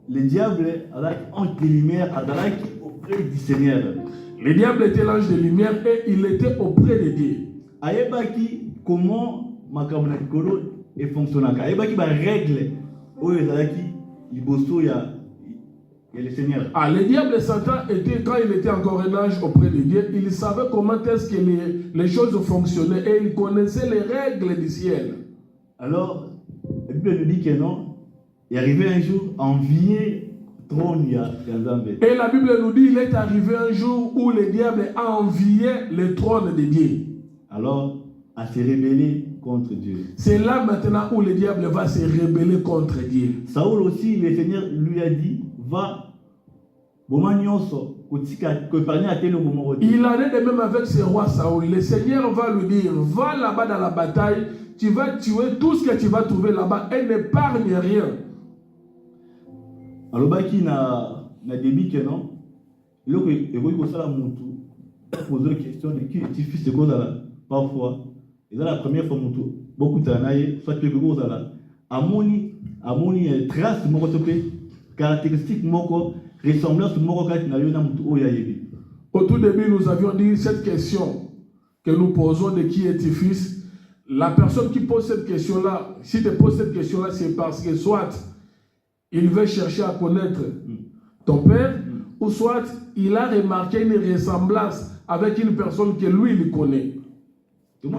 Le diable, l'ange de lumière, auprès du Seigneur. Le diable était l'ange de lumière et il était auprès de Dieu. Ayebaki, comment Makamuna Kolo est fonctionnant? Ayebaki, ma règle, où il y a le Seigneur. Ah, le diable Satan était, quand il était encore un ange auprès de Dieu, il savait comment est-ce que les choses fonctionnaient et il connaissait les règles du ciel. Alors, la Bible nous dit que non, il est arrivé un jour à envier le trône d'Azambé. Et la Bible nous dit qu'il est arrivé un jour où le diable a envié le trône de Dieu. Alors, à se rebeller contre Dieu. C'est là maintenant où le diable va se rebeller contre Dieu. Saoul aussi, le Seigneur lui a dit, va, il en est de même avec ce roi Saoul. Le Seigneur va lui dire, va là-bas dans la bataille, tu vas tuer tout ce que tu vas trouver là-bas et n'épargne rien. Alors, qui n'a débit que non, il faut poser la question de qui est fils de cause parfois. Et là, la première fois, beaucoup de soit que vous avez amoni trace de mon caractéristique moko ressemblance moko quand na yona mutu oyayebi. Au tout début, nous avions dit cette question que nous posons de qui est-il fils. la personne qui pose cette question-là, si tu poses cette question-là, c'est parce que soit il veut chercher à connaître ton père, ou soit il a remarqué une ressemblance avec une personne que lui, il connaît. Nous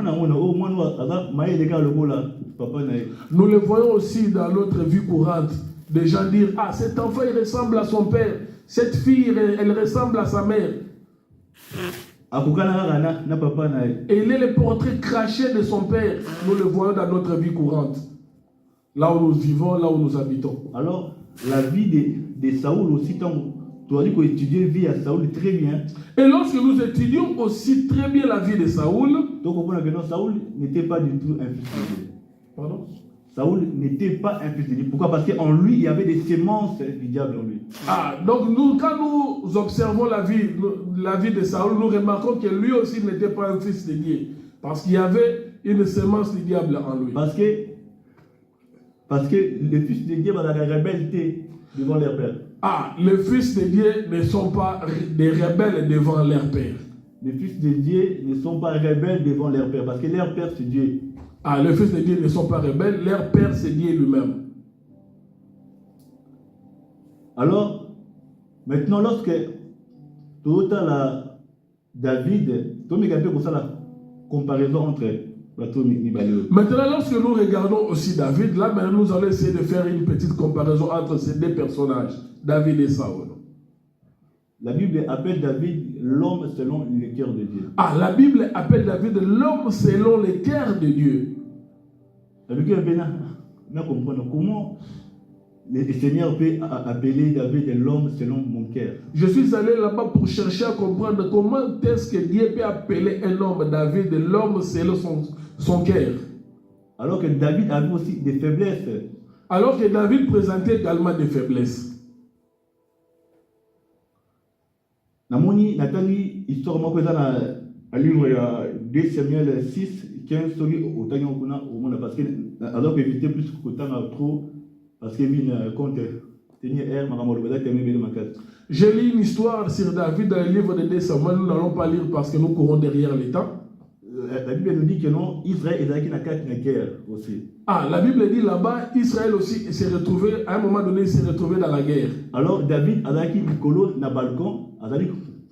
le voyons aussi dans notre vie courante. Des gens dire, ah, cet enfant, il ressemble à son père. Cette fille, elle ressemble à sa mère. Et il est le portrait craché de son père. Nous le voyons dans notre vie courante. Là où nous vivons, là où nous habitons. Alors, la vie de Saoul aussi, tu as dit qu'on étudiait la vie à Saoul très bien. Et lorsque nous étudions aussi très bien la vie de Saoul, donc on comprend que non, Saoul n'était pas du tout un fils de Dieu. Pardon? Saoul n'était pas un fils de Dieu. Pourquoi? Parce qu'en lui, il y avait des semences du diable en lui. Ah, donc nous, quand nous observons la vie de Saoul, nous remarquons que lui aussi n'était pas un fils de Dieu. Parce qu'il y avait une semence du diable en lui. Parce que les fils de Dieu, dans la rebelle devant leur père. Ah, les fils de Dieu ne sont pas des rebelles devant leur père. Les fils de Dieu ne sont pas rebelles devant leur père, parce que leur père c'est Dieu. Ah, les fils de Dieu ne sont pas rebelles, leur père c'est Dieu lui-même. Alors, maintenant lorsque tout à David, tu me regardes pour ça la comparaison entre maintenant, lorsque nous regardons aussi David, là maintenant nous allons essayer de faire une petite comparaison entre ces deux personnages, David et Saoul. La Bible appelle David l'homme selon le cœur de Dieu. Ah, la Bible appelle David l'homme selon le cœur de Dieu. La Bible comprendre comment le Seigneur peut appeler David l'homme selon mon cœur. Je suis allé là-bas pour chercher à comprendre comment est-ce que Dieu peut appeler un homme, David, l'homme selon son cœur. Alors que David avait aussi des faiblesses. Alors que David présentait également des faiblesses. Namoni Nathalie histoire moi que dans le livre 2 Samuel 6 15 story au tanya kuna au monde parce que alors que éviter plus que tant trop parce que vient compte tenir air makamolo bada terminer ma case. J'ai lu une histoire sur David dans le livre de 2 Samuel, nous n'allons pas lire parce que nous courons derrière les temps. La Bible nous dit que non, Israël est dans la guerre aussi. Ah, la Bible dit là-bas, Israël aussi s'est retrouvé, à un moment donné, il s'est retrouvé dans la guerre. Alors David a dit Nicolo na balcon, a dit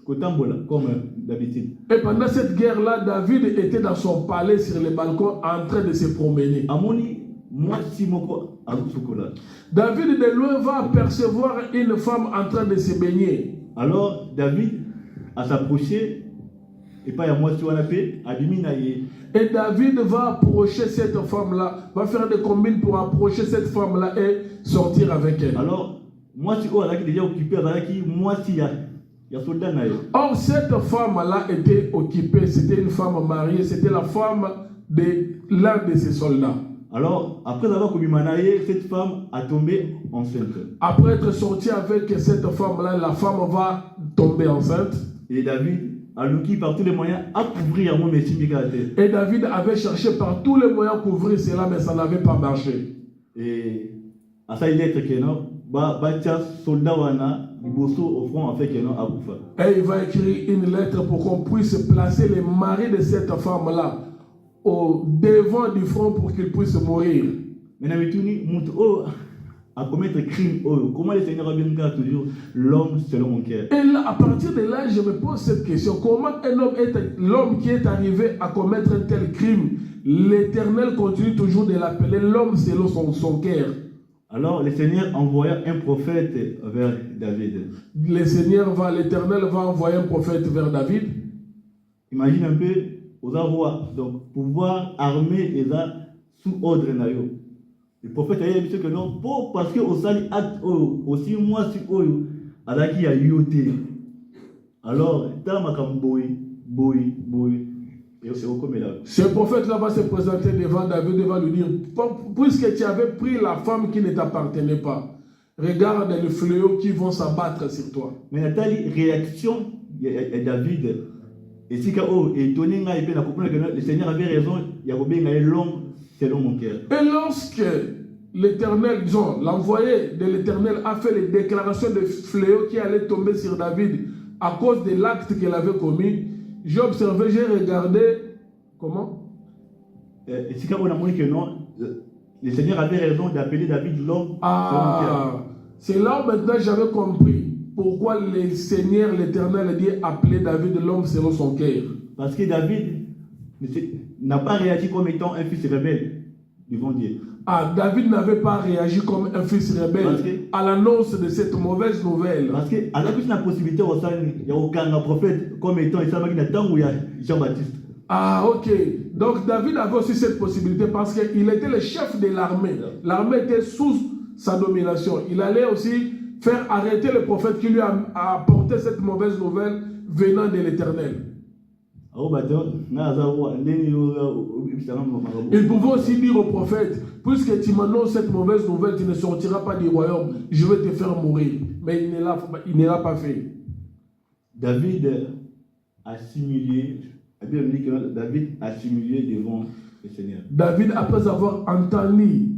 Kotambola, comme d'habitude. Et pendant cette guerre-là, David était dans son palais sur les balcons en train de se promener. Amoni, moi si moko azukola. David de loin va apercevoir une femme en train de se baigner. Alors David a s'approché. Et pas à moi si on a fait, et David va approcher cette femme-là, va faire des combines pour approcher cette femme-là et sortir avec elle. Alors, moi si on a déjà occupé, moi si il y a soldat. Or, cette femme-là était occupée, c'était une femme mariée, c'était la femme de l'un de ses soldats. Alors, après avoir commis manaïe, cette femme a tombé enceinte. Après être sorti avec cette femme-là, la femme va tomber enceinte. Et David a looké par tous les moyens à couvrir mon métier. Et David avait cherché par tous les moyens à couvrir cela, mais ça n'avait pas marché. Et à ça, il est que non, soldat wana, il bosse au front avec non à Koufa. Et il va écrire une lettre pour qu'on puisse placer les maris de cette femme-là au devant du front pour qu'ils puissent mourir. Mais à commettre crime, comment le Seigneur a bien toujours l'homme selon mon cœur. Et là, à partir de là, je me pose cette question. Comment l'homme qui est arrivé à commettre un tel crime, l'Éternel continue toujours de l'appeler l'homme selon son cœur. Alors le Seigneur envoya un prophète vers David. L'Éternel va envoyer un prophète vers David. Imagine un peu aux rois, donc pouvoir armer les gens sous ordre naïo. Le prophète a dit que non, parce que au sali acte aussi moi si oyo alaki a yoté. Alors boy et c'est comme là. Ce prophète là va se présenter devant David, va lui dire puisque tu avais pris la femme qui ne t'appartenait pas, regarde les fléaux qui vont s'abattre sur toi. Mais Nathalie, réaction de David et si étonné le Seigneur avait raison, il y a l'homme selon mon cœur. Et lorsque l'Éternel, disons, l'envoyé de l'Éternel a fait les déclarations de fléaux qui allaient tomber sur David à cause de l'acte qu'il avait commis, j'ai observé, j'ai regardé, comment? Et si on a montré que non, le Seigneur avait raison d'appeler David l'homme. C'est là où maintenant j'avais compris pourquoi le Seigneur, l'Éternel, a dit appeler David l'homme selon son cœur. Parce que David n'a pas réagi comme étant un fils rebelle devant Dieu. David n'avait pas réagi comme un fils rebelle à l'annonce de cette mauvaise nouvelle. Parce que alors que c'est la possibilité il y a aucun prophète comme étant Jean-Baptiste. Ok. Donc David avait aussi cette possibilité parce qu'il était le chef de l'armée. L'armée était sous sa domination. Il allait aussi faire arrêter le prophète qui lui a apporté cette mauvaise nouvelle venant de l'Éternel. Il pouvait aussi dire au prophète, puisque tu m'annonces cette mauvaise nouvelle, tu ne sortiras pas du royaume, je vais te faire mourir. Mais il ne l'a pas fait. David a simulé, David a simulé devant le Seigneur. David, après avoir entendu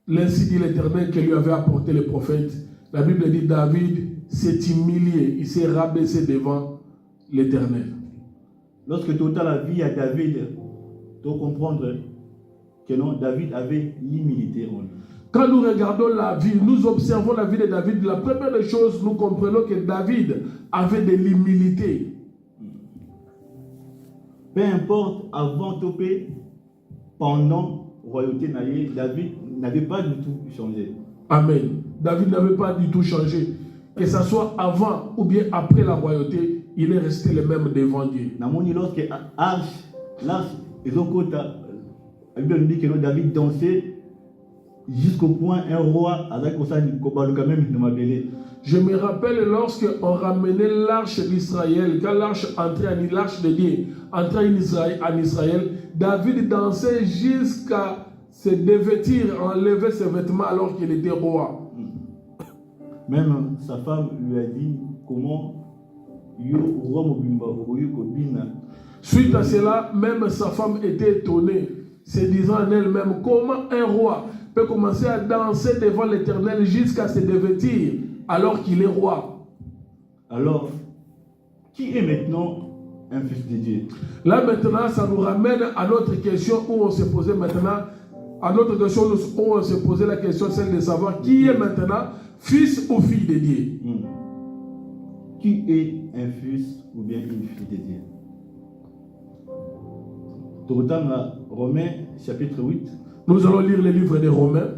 l'ainsi dit l'Éternel que lui avait apporté le prophète, la Bible dit David s'est humilié, il s'est rabaissé devant l'Éternel. Lorsque tu as la vie à David, tu dois comprendre que non, David avait l'humilité en lui. Quand nous regardons la vie, nous observons la vie de David, la première des choses, nous comprenons que David avait de l'humilité. Peu importe, avant Topé, pendant la royauté, David n'avait pas du tout changé. Amen. David n'avait pas du tout changé. Que ce soit avant ou bien après la royauté, il est resté le même devant Dieu. Lorsque l'arche, ils ont côté, la Bible nous dit que David dansait jusqu'au point un roi avec quand même Je me rappelle lorsque on ramenait l'arche d'Israël, quand l'arche entrait, l'arche de Dieu entrait en Israël, David dansait jusqu'à se dévêtir, enlever ses vêtements alors qu'il était roi. Même sa femme lui a dit comment suite à cela, même sa femme était étonnée, se disant en elle-même comment un roi peut commencer à danser devant l'Éternel jusqu'à se dévêtir alors qu'il est roi. Alors, qui est maintenant un fils de Dieu? Là maintenant, ça nous ramène à notre question où on se posait maintenant, à notre question où on se posait la question, celle de savoir qui est maintenant fils ou fille de Dieu. Qui est un fils ou bien une fille de Dieu? Romains chapitre 8. Nous allons lire le livre de Romains.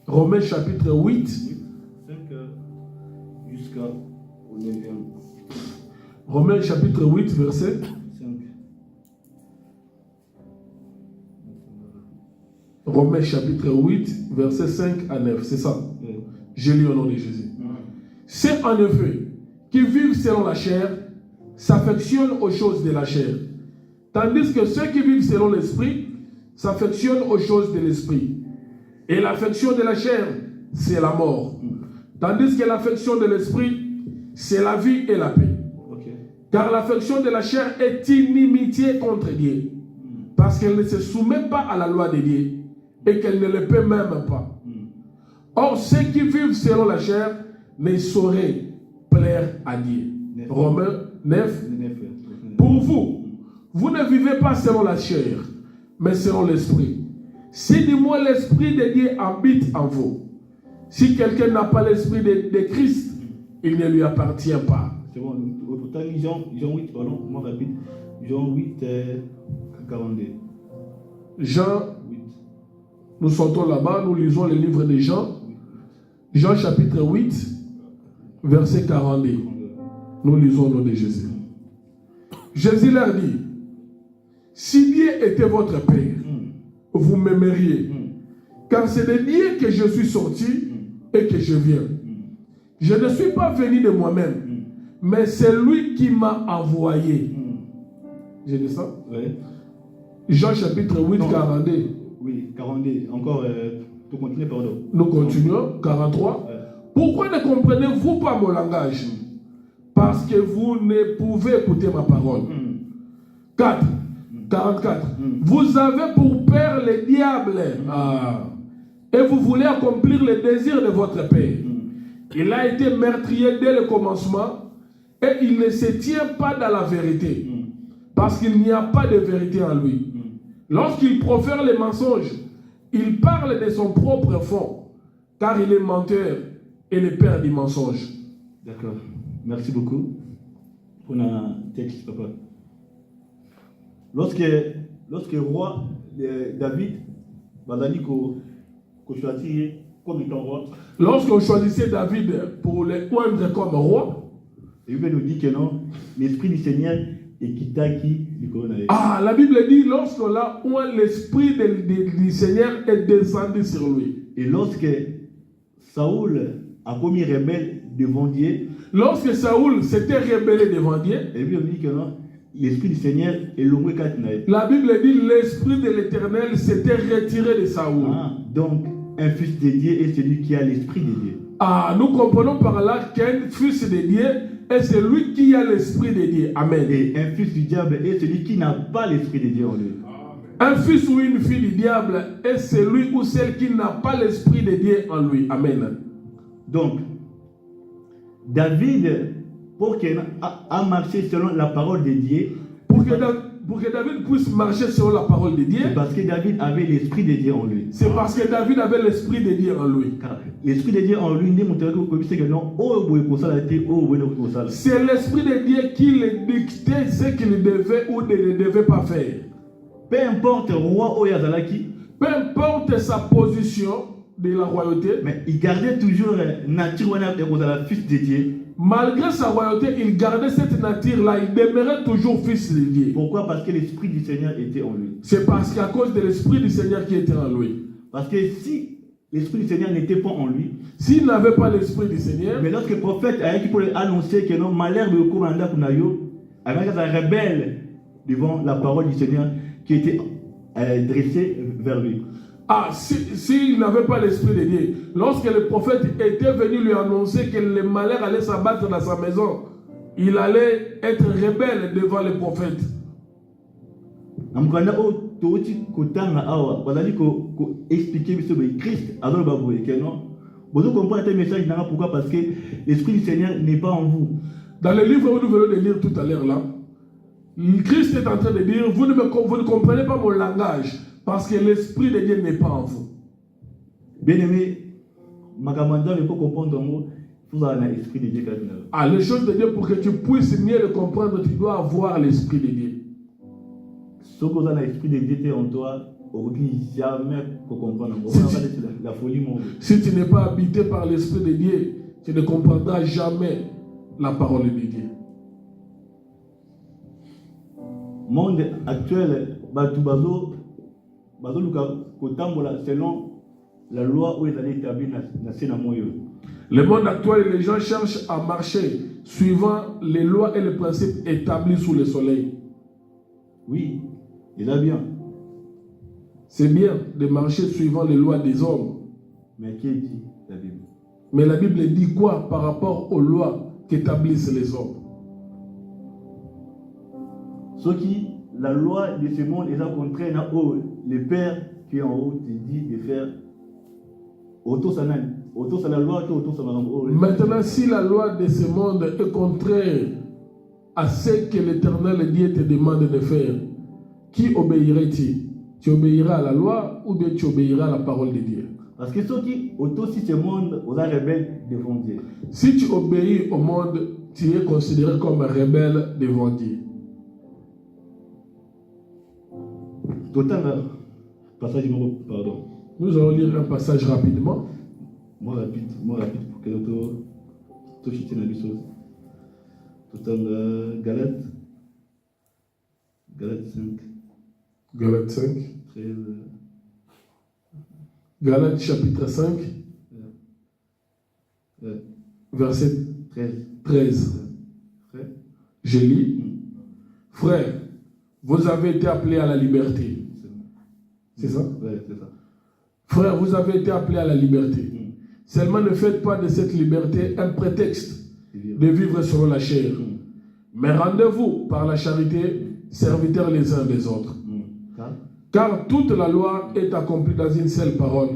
Romains chapitre 8. 5 jusqu'au 9e. Romains chapitre 8 verset 5. Romains chapitre 8 verset 5 à 9. C'est ça. Oui. Je lis au nom de Jésus. C'est en effet qui vivent selon la chair s'affectionnent aux choses de la chair. Tandis que ceux qui vivent selon l'esprit s'affectionnent aux choses de l'esprit. Et l'affection de la chair, c'est la mort. Tandis que l'affection de l'esprit, c'est la vie et la paix. Car l'affection de la chair est inimitié contre Dieu. Parce qu'elle ne se soumet pas à la loi de Dieu. Et qu'elle ne le peut même pas. Or, ceux qui vivent selon la chair ne sauraient plaire à Dieu. Romains 9. Pour vous, vous ne vivez pas selon la chair, mais selon l'esprit. Si du moins l'esprit de Dieu habite en vous. Si quelqu'un n'a pas l'esprit de Christ, il ne lui appartient pas. C'est bon, pourtant Jean 8, pardon, moi rapide. Jean 8, 42. Jean, nous sortons là-bas, nous lisons le livre de Jean. Jean chapitre 8, verset 42. Nous lisons au nom de Jésus. Jésus leur dit, si Dieu était votre Père, vous m'aimeriez. Car c'est de Dieu que je suis sorti et que je viens. Je ne suis pas venu de moi-même, mais c'est lui qui m'a envoyé. J'ai dit ça? Oui. Jean chapitre 8, non. 42. Oui, 42. Encore, tu continues, pardon. Nous continuons, 43. Pourquoi ne comprenez-vous pas mon langage? Parce que vous ne pouvez écouter ma parole. 4. 44. Vous avez pour père le diable. Et vous voulez accomplir les désirs de votre père. Il a été meurtrier dès le commencement et il ne se tient pas dans la vérité. Parce qu'il n'y a pas de vérité en lui. Lorsqu'il profère les mensonges, il parle de son propre fond, car il est menteur et le père du mensonge. D'accord. Merci beaucoup pour un texte, papa. Lorsque le roi David va dire qu'on choisit comme étant roi, lorsqu'on choisissait David pour le oindre comme roi, la Bible nous dit que non, l'esprit du Seigneur est quitté du coronavirus. Ah, la Bible dit lorsqu'on l'a oint, l'esprit du Seigneur est descendu sur lui. Et lorsque Saoul a commis rebelle devant Dieu, lorsque Saoul s'était rebellé devant Dieu, la Bible nous dit que non, l'esprit du Seigneur est loin de la Bible dit l'esprit de l'Éternel s'était retiré de Saoul. Ah, donc, un fils de Dieu est celui qui a l'esprit de Dieu. Ah, nous comprenons par là qu'un fils de Dieu est celui qui a l'esprit de Dieu. Amen. Et un fils du diable est celui qui n'a pas l'esprit de Dieu en lui. Un fils ou une fille du diable est celui ou celle qui n'a pas l'esprit de Dieu en lui. Amen. Donc, David, pour qu'il a marché selon la parole de Dieu, pour que David puisse marcher selon la parole de Dieu, c'est parce que David avait l'esprit de Dieu en lui. c'est parce que David avait l'esprit de Dieu en lui. Car l'esprit de Dieu en lui, c'est l'esprit de Dieu qui le dictait ce qu'il devait ou ne devait pas faire. Peu importe roi ou Yazalaki, peu importe sa position de la royauté, mais il gardait toujours la nature de fils de Dieu. Malgré sa royauté, il gardait cette nature-là, il demeurait toujours fils de Dieu. Pourquoi? Parce que l'esprit du Seigneur était en lui. C'est parce qu'à cause de l'esprit du Seigneur qui était en lui. Parce que si l'esprit du Seigneur n'était pas en lui, s'il n'avait pas l'esprit du Seigneur, mais lorsque le prophète a qui pouvait annoncer que non, malheur de commandant Kunayo, avec un rebelle devant la parole du Seigneur qui était dressée vers lui. Ah, s'il n'avait pas l'esprit de Dieu, lorsque le prophète était venu lui annoncer que le malheur allait s'abattre dans sa maison, il allait être rebelle devant le prophète. Expliquer Christ à vous comprenez un message pourquoi? Parce que l'esprit du Seigneur n'est pas en vous. Dans le livre que nous venons de lire tout à l'heure là, Christ est en train de dire, vous ne comprenez pas mon langage. Parce que l'esprit de Dieu n'est pas en vous. Bien-aimé, Magamanda ne peut comprendre mot, il faut avoir l'esprit de Dieu. Ah, les choses de Dieu, pour que tu puisses mieux le comprendre, tu dois avoir l'esprit de Dieu. Si tu as l'esprit de Dieu en toi, aujourd'hui jamais comprendre. La folie monde. Si tu n'es pas habité par l'esprit de Dieu, tu ne comprendras jamais la parole de Dieu. Monde actuel, selon la loi où ils allaient établir le monde actuel, les gens cherchent à marcher suivant les lois et les principes établis sous le soleil. Oui, il a bien. C'est bien de marcher suivant les lois des hommes. Mais qui dit la Bible? Mais la Bible dit quoi par rapport aux lois qu'établissent les hommes? Ce qui, la loi de ce monde est contraire à le Père qui est en haut te dit de faire la loi. Maintenant, si la loi de ce monde est contraire à ce que l'Éternel Dieu te demande de faire, qui obéirais-tu? Tu obéiras à la loi ou bien tu obéiras à la parole de Dieu? Parce que ceux qui autour ce monde, on a rebelle devant Dieu. Si tu obéis au monde, tu es considéré comme un rebelle devant Dieu. Total passage, pardon. Nous allons lire un passage rapidement. Moi rapide pour que l'autre touche la chose. Total Galates 5. Galates 5. 13. Galates chapitre 5. Verset 13. Je lis. Frère, vous avez été appelés à la liberté. C'est ça? Oui, c'est ça. Frère, vous avez été appelés à la liberté. Seulement ne faites pas de cette liberté un prétexte de vivre selon la chair. Mais rendez-vous par la charité, serviteurs les uns des autres. Car toute la loi est accomplie dans une seule parole.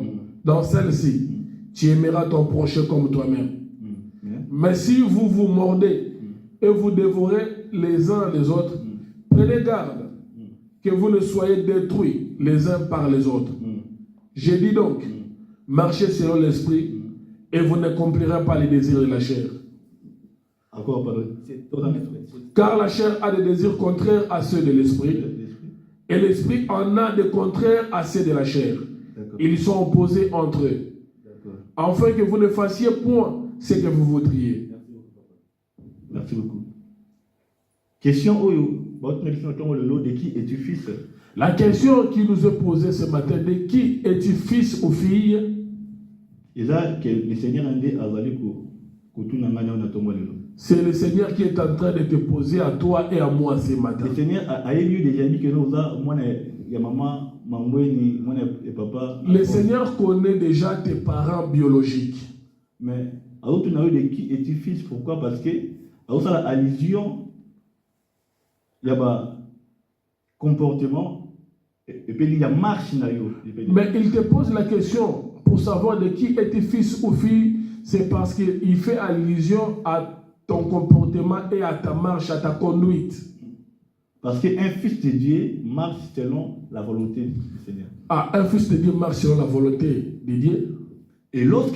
Dans celle-ci, tu aimeras ton prochain comme toi-même. Mais si vous vous mordez et vous dévorez les uns les autres, prenez garde que vous ne soyez détruits les uns par les autres. J'ai dit donc, marchez selon l'esprit et vous n'accomplirez pas les désirs de la chair. Encore pardon. Car la chair a des désirs contraires à ceux de l'esprit et l'esprit en a des contraires à ceux de la chair. Ils sont opposés entre eux. Afin que vous ne fassiez point ce que vous voudriez. Merci beaucoup. Question de qui es-tu fils? La question qui nous est posée ce matin, de qui es-tu fils ou fille? Et là, que le Seigneur a dit c'est le Seigneur qui est en train de te poser à toi et à moi ce matin. Le Seigneur a élu déjà dit que nous avons maman, papa. Le Seigneur connaît déjà tes parents biologiques. Mais de qui es-tu fils? Pourquoi? Parce que à la allusion, il y a comportement et puis il y a marche. Mais il te pose la question pour savoir de qui es-tu fils ou fille. C'est parce qu'il fait allusion à ton comportement et à ta marche, à ta conduite. Parce qu'un fils de Dieu marche selon la volonté du Seigneur. Ah, un fils de Dieu marche selon la volonté de Dieu. Et lorsque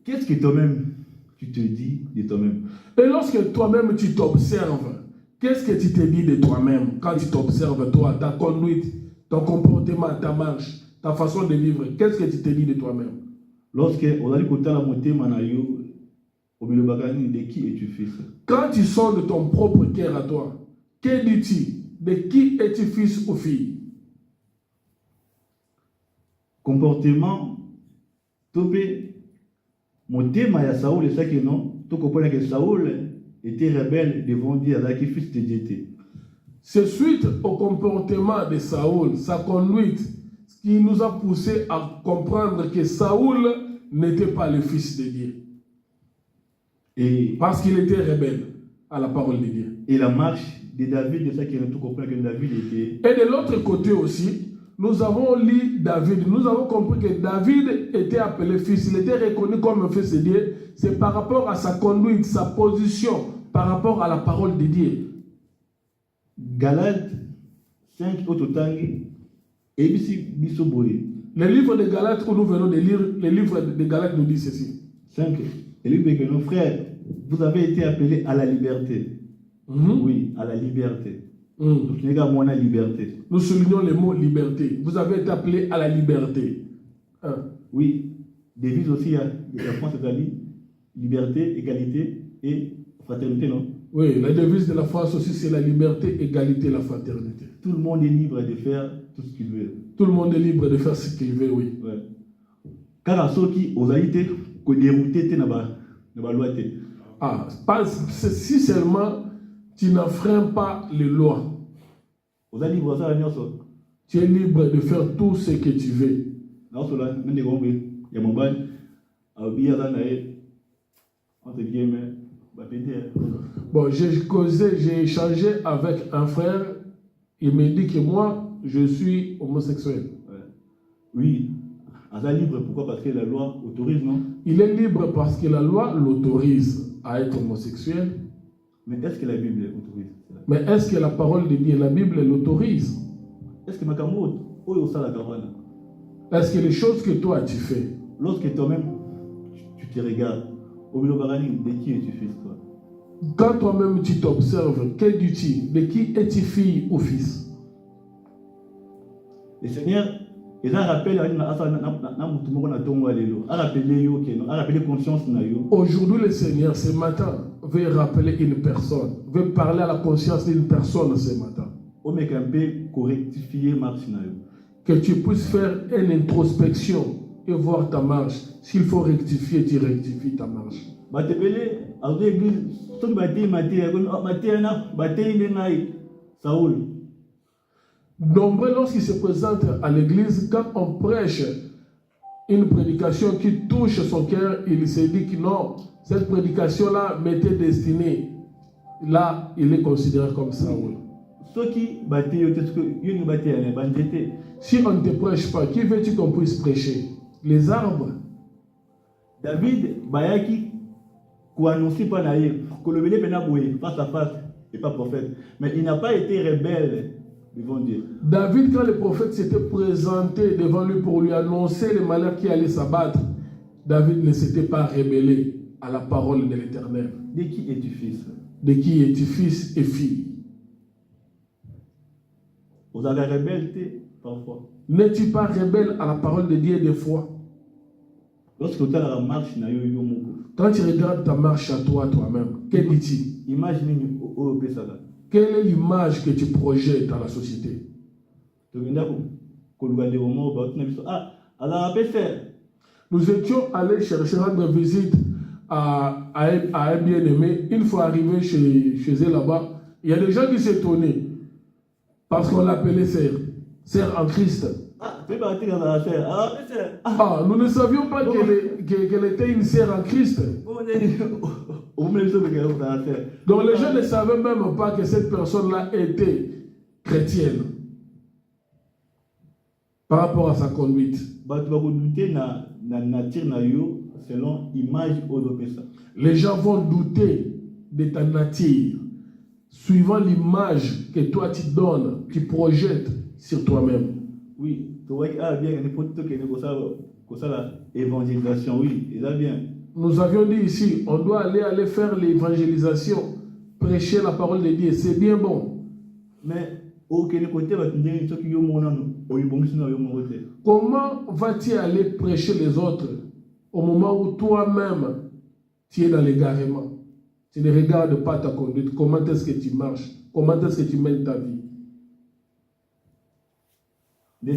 qu'est-ce que toi-même tu te dis de toi-même? Et lorsque toi-même tu t'observes, qu'est-ce que tu te dis de toi-même quand tu t'observes, toi, ta conduite, ton comportement, ta marche, ta façon de vivre? Qu'est-ce que tu te dis de toi-même? Lorsque on a dit que la montée manayo, de qui es-tu fils? Quand tu sors de ton propre cœur à toi, que dis-tu? De qui es-tu fils ou fille? Comportement, topé, monté maya Saoul et ça que non, tu comprends que Saoul était rebelle devant Dieu, avec fils de Dieu. C'est suite au comportement de Saoul, sa conduite, qui nous a poussé à comprendre que Saoul n'était pas le fils de Dieu. Et parce qu'il était rebelle à la parole de Dieu. Et la marche de David, c'est ça qui nous tout compris que David était. Et de l'autre côté aussi, nous avons lu David. Nous avons compris que David était appelé fils. Il était reconnu comme un fils de Dieu. C'est par rapport à sa conduite, sa position, par rapport à la parole de Dieu. Galates 5 Ototangi. Le livre de Galates où nous venons de lire, le livre de Galates nous dit ceci. 5. Le livre de nos frères, vous avez été appelés à la liberté. Oui, à la liberté. Nous soulignons le mot liberté. Vous avez été appelés à la liberté. Oui, devise aussi à la France égalité, liberté, égalité et fraternité, non? Oui, la devise de la France aussi, c'est la liberté, égalité, la fraternité. Tout le monde est libre de faire tout ce qu'il veut. Tout le monde est libre de faire ce qu'il veut, oui. Ouais. Car à ceux qui ont été déroutés dans la loi. Ah, si seulement tu n'enfreins pas les lois. Tu es libre de faire tout ce que tu veux. Bon, j'ai échangé avec un frère. Il me dit que moi, je suis homosexuel. Oui. Il est libre, pourquoi? Parce que la loi autorise, non? Il est libre parce que la loi l'autorise à être homosexuel. Mais est-ce que la Bible autorise? Mais est-ce que la parole de Dieu, la Bible l'autorise? Est-ce que les choses que toi tu fais, lorsque toi-même tu te regardes, de qui es-tu fils, toi? Quand toi-même tu t'observes, que dis-tu? De qui es-tu fille ou fils? Le Seigneur, il a rappelé conscience. Aujourd'hui, le Seigneur, ce matin, veut rappeler une personne, veut parler à la conscience d'une personne ce matin. Que tu puisses faire une introspection et voir ta marche. S'il faut rectifier, tu rectifies ta marche. Saoul. Nombreux, lorsqu'ils se présentent à l'église, quand on prêche une prédication qui touche son cœur, il se dit que non, cette prédication-là m'était destinée. Là, il est considéré comme Saoul. Si on ne te prêche pas, qui veux-tu qu'on puisse prêcher? Les arbres. David, Bayaki, annoncer pas naïe, face à face. et pas prophète. Mais il n'a pas été rebelle, ils vont dire. David, quand le prophète s'était présenté devant lui pour lui annoncer les malheurs qui allaient s'abattre, David ne s'était pas rebellé à la parole de l'Éternel. De qui es-tu fils? De qui es-tu fils et fille? Vous avez la rebelle parfois. N'es-tu pas rebelle à la parole de Dieu des fois? Lorsque tu as la marche, quand tu regardes ta marche à toi-même, que dis-tu? Imagine quelle est l'image que tu projettes dans la société? Nous étions allés chercher rendre visite à un bien-aimé. Une fois arrivé chez eux là-bas, il y a des gens qui s'étonnaient parce qu'on l'appelait sœur en Christ. Nous ne savions pas qu'elle était une sœur en Christ. Donc les gens ne savaient même pas que cette personne-là était chrétienne par rapport à sa conduite. Les gens vont douter de ta nature suivant l'image que toi tu donnes, tu projettes sur toi-même. Oui, tu vois bien, évangélisation, oui, il a bien. Nous avions dit ici, on doit aller faire l'évangélisation, prêcher la parole de Dieu, c'est bien bon. Mais comment vas-tu aller prêcher les autres au moment où toi-même tu es dans l'égarement? Tu ne regardes pas ta conduite, comment est-ce que tu marches, comment est-ce que tu mènes ta vie? Je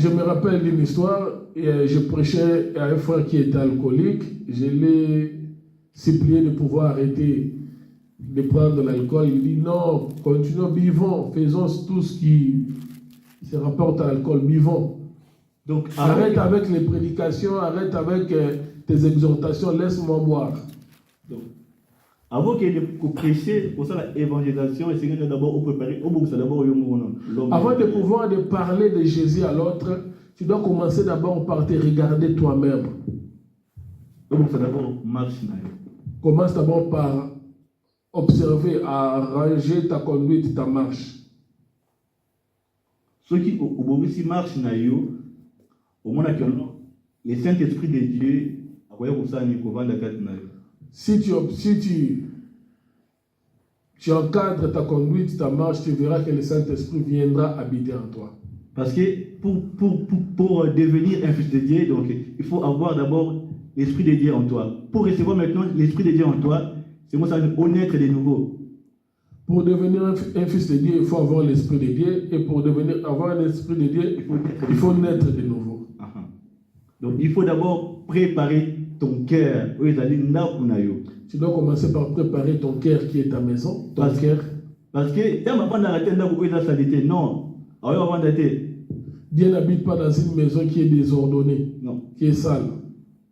me rappelle d'une histoire, je prêchais à un frère qui était alcoolique, je l'ai supplié de pouvoir arrêter de prendre l'alcool. Il dit non, continuons, buvons, faisons tout ce qui se rapporte à l'alcool, buvons. Donc arrête avec les prédications, arrête avec tes exhortations, laisse-moi boire. Donc, avant que prêcher pour ça l'évangélisation, c'est d'abord préparer. Avant de pouvoir de parler de Jésus à l'autre, tu dois commencer d'abord par te regarder toi-même. Commence d'abord par observer, à ranger ta conduite, ta marche. Ceux qui aussi marchent au monde le Saint-Esprit de Dieu, si tu encadres ta conduite, ta marche, tu verras que le Saint-Esprit viendra habiter en toi. Parce que pour devenir un fils de Dieu, donc, il faut avoir d'abord l'Esprit de Dieu en toi. Pour recevoir maintenant l'Esprit de Dieu en toi, c'est moi ça naître de nouveau. Pour devenir un fils de Dieu, il faut avoir l'Esprit de Dieu. Et pour avoir l'Esprit de Dieu, il faut naître de nouveau. Donc il faut d'abord préparer ton cœur. Tu dois commencer par préparer ton cœur qui est ta maison. Parce que non. Dieu n'habite pas dans une maison qui est désordonnée, non, qui est sale.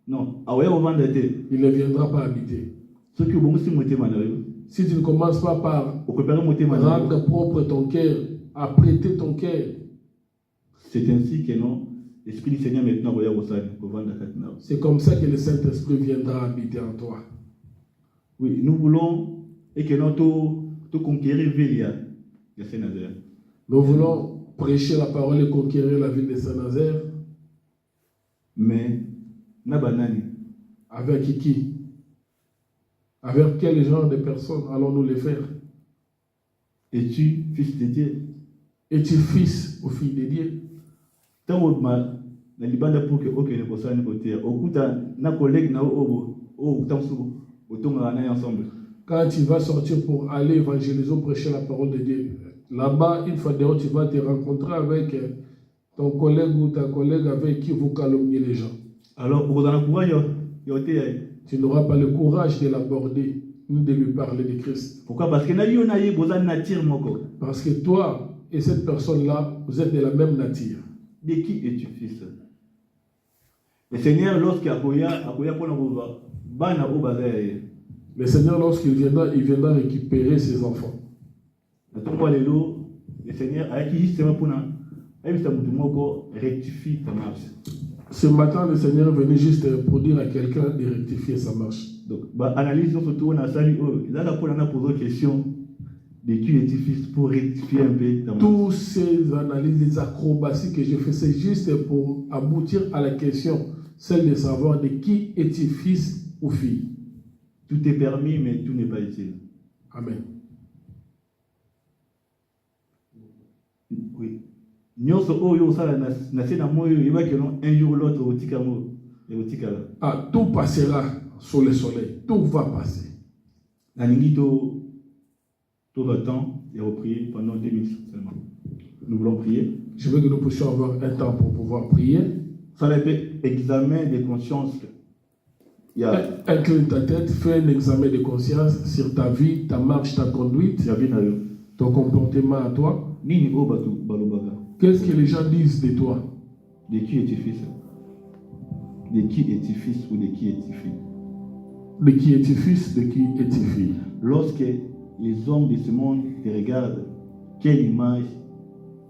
Non. Il ne viendra pas habiter. Si tu ne commences pas par rendre propre ton cœur, apprêter ton cœur. C'est ainsi que non, l'Esprit du Seigneur maintenant c'est comme ça que le Saint-Esprit viendra habiter en toi. Oui, nous voulons et que nous tout conquérir Vélia de Saint-Nazaire. Nous voulons prêcher la parole et conquérir la ville de Saint-Nazaire. Mais nabanani. Avec qui? Avec quel genre de personnes allons-nous les faire? Es-tu fils de Dieu? Es-tu fils ou fille de Dieu? Quand tu vas sortir pour aller évangéliser, prêcher la parole de Dieu, là-bas, une fois dehors, tu vas te rencontrer avec ton collègue ou ta collègue avec qui vous calomniez les gens. Alors, tu n'auras pas le courage de l'aborder ni de lui parler de Christ. Pourquoi? Parce que toi et cette personne-là, vous êtes de la même nature. De qui es-tu fils? Le Seigneur, lorsqu'il le Seigneur, lorsqu'il viendra récupérer ses enfants. Le Seigneur a qui justement pour rectifie ta marche. Ce matin, le Seigneur venait juste pour dire à quelqu'un de rectifier sa marche. Donc, analyse surtout on a salué. Là, on a posé question de qui est fils pour rectifier un peu ta marche. Toutes ces analyses, les acrobaties que je fais, c'est juste pour aboutir à la question, celle de savoir de qui est-il fils ou fille. Tout est permis, mais tout n'est pas utile. Amen. Oui. Un jour ou l'autre, Ah, tout passera sur le soleil. Tout va passer. Tout le temps et prier pendant 2 minutes seulement. Nous voulons prier. Je veux que nous puissions avoir un temps pour pouvoir prier. Ça va être examen de conscience. Incline ta tête, fais un examen de conscience sur ta vie, ta marche, ta conduite, ton comportement à toi. Qu'est-ce que les gens disent de toi? De qui es-tu fils? De qui es-tu fils ou de qui es-tu fille? De qui es-tu fils, de qui es-tu fille? Lorsque les hommes de ce monde te regardent, quelle image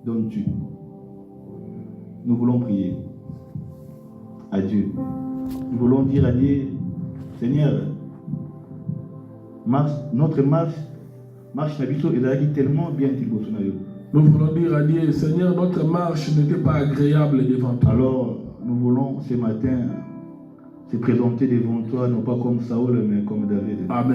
donnes-tu? Nous voulons prier à Dieu. Nous voulons dire à Dieu, Seigneur, notre marche est tellement bien. Nous voulons dire à Dieu, Seigneur, notre marche n'était pas agréable devant toi. Alors, nous voulons ce matin se présenter devant toi, non pas comme Saül, mais comme David. Amen.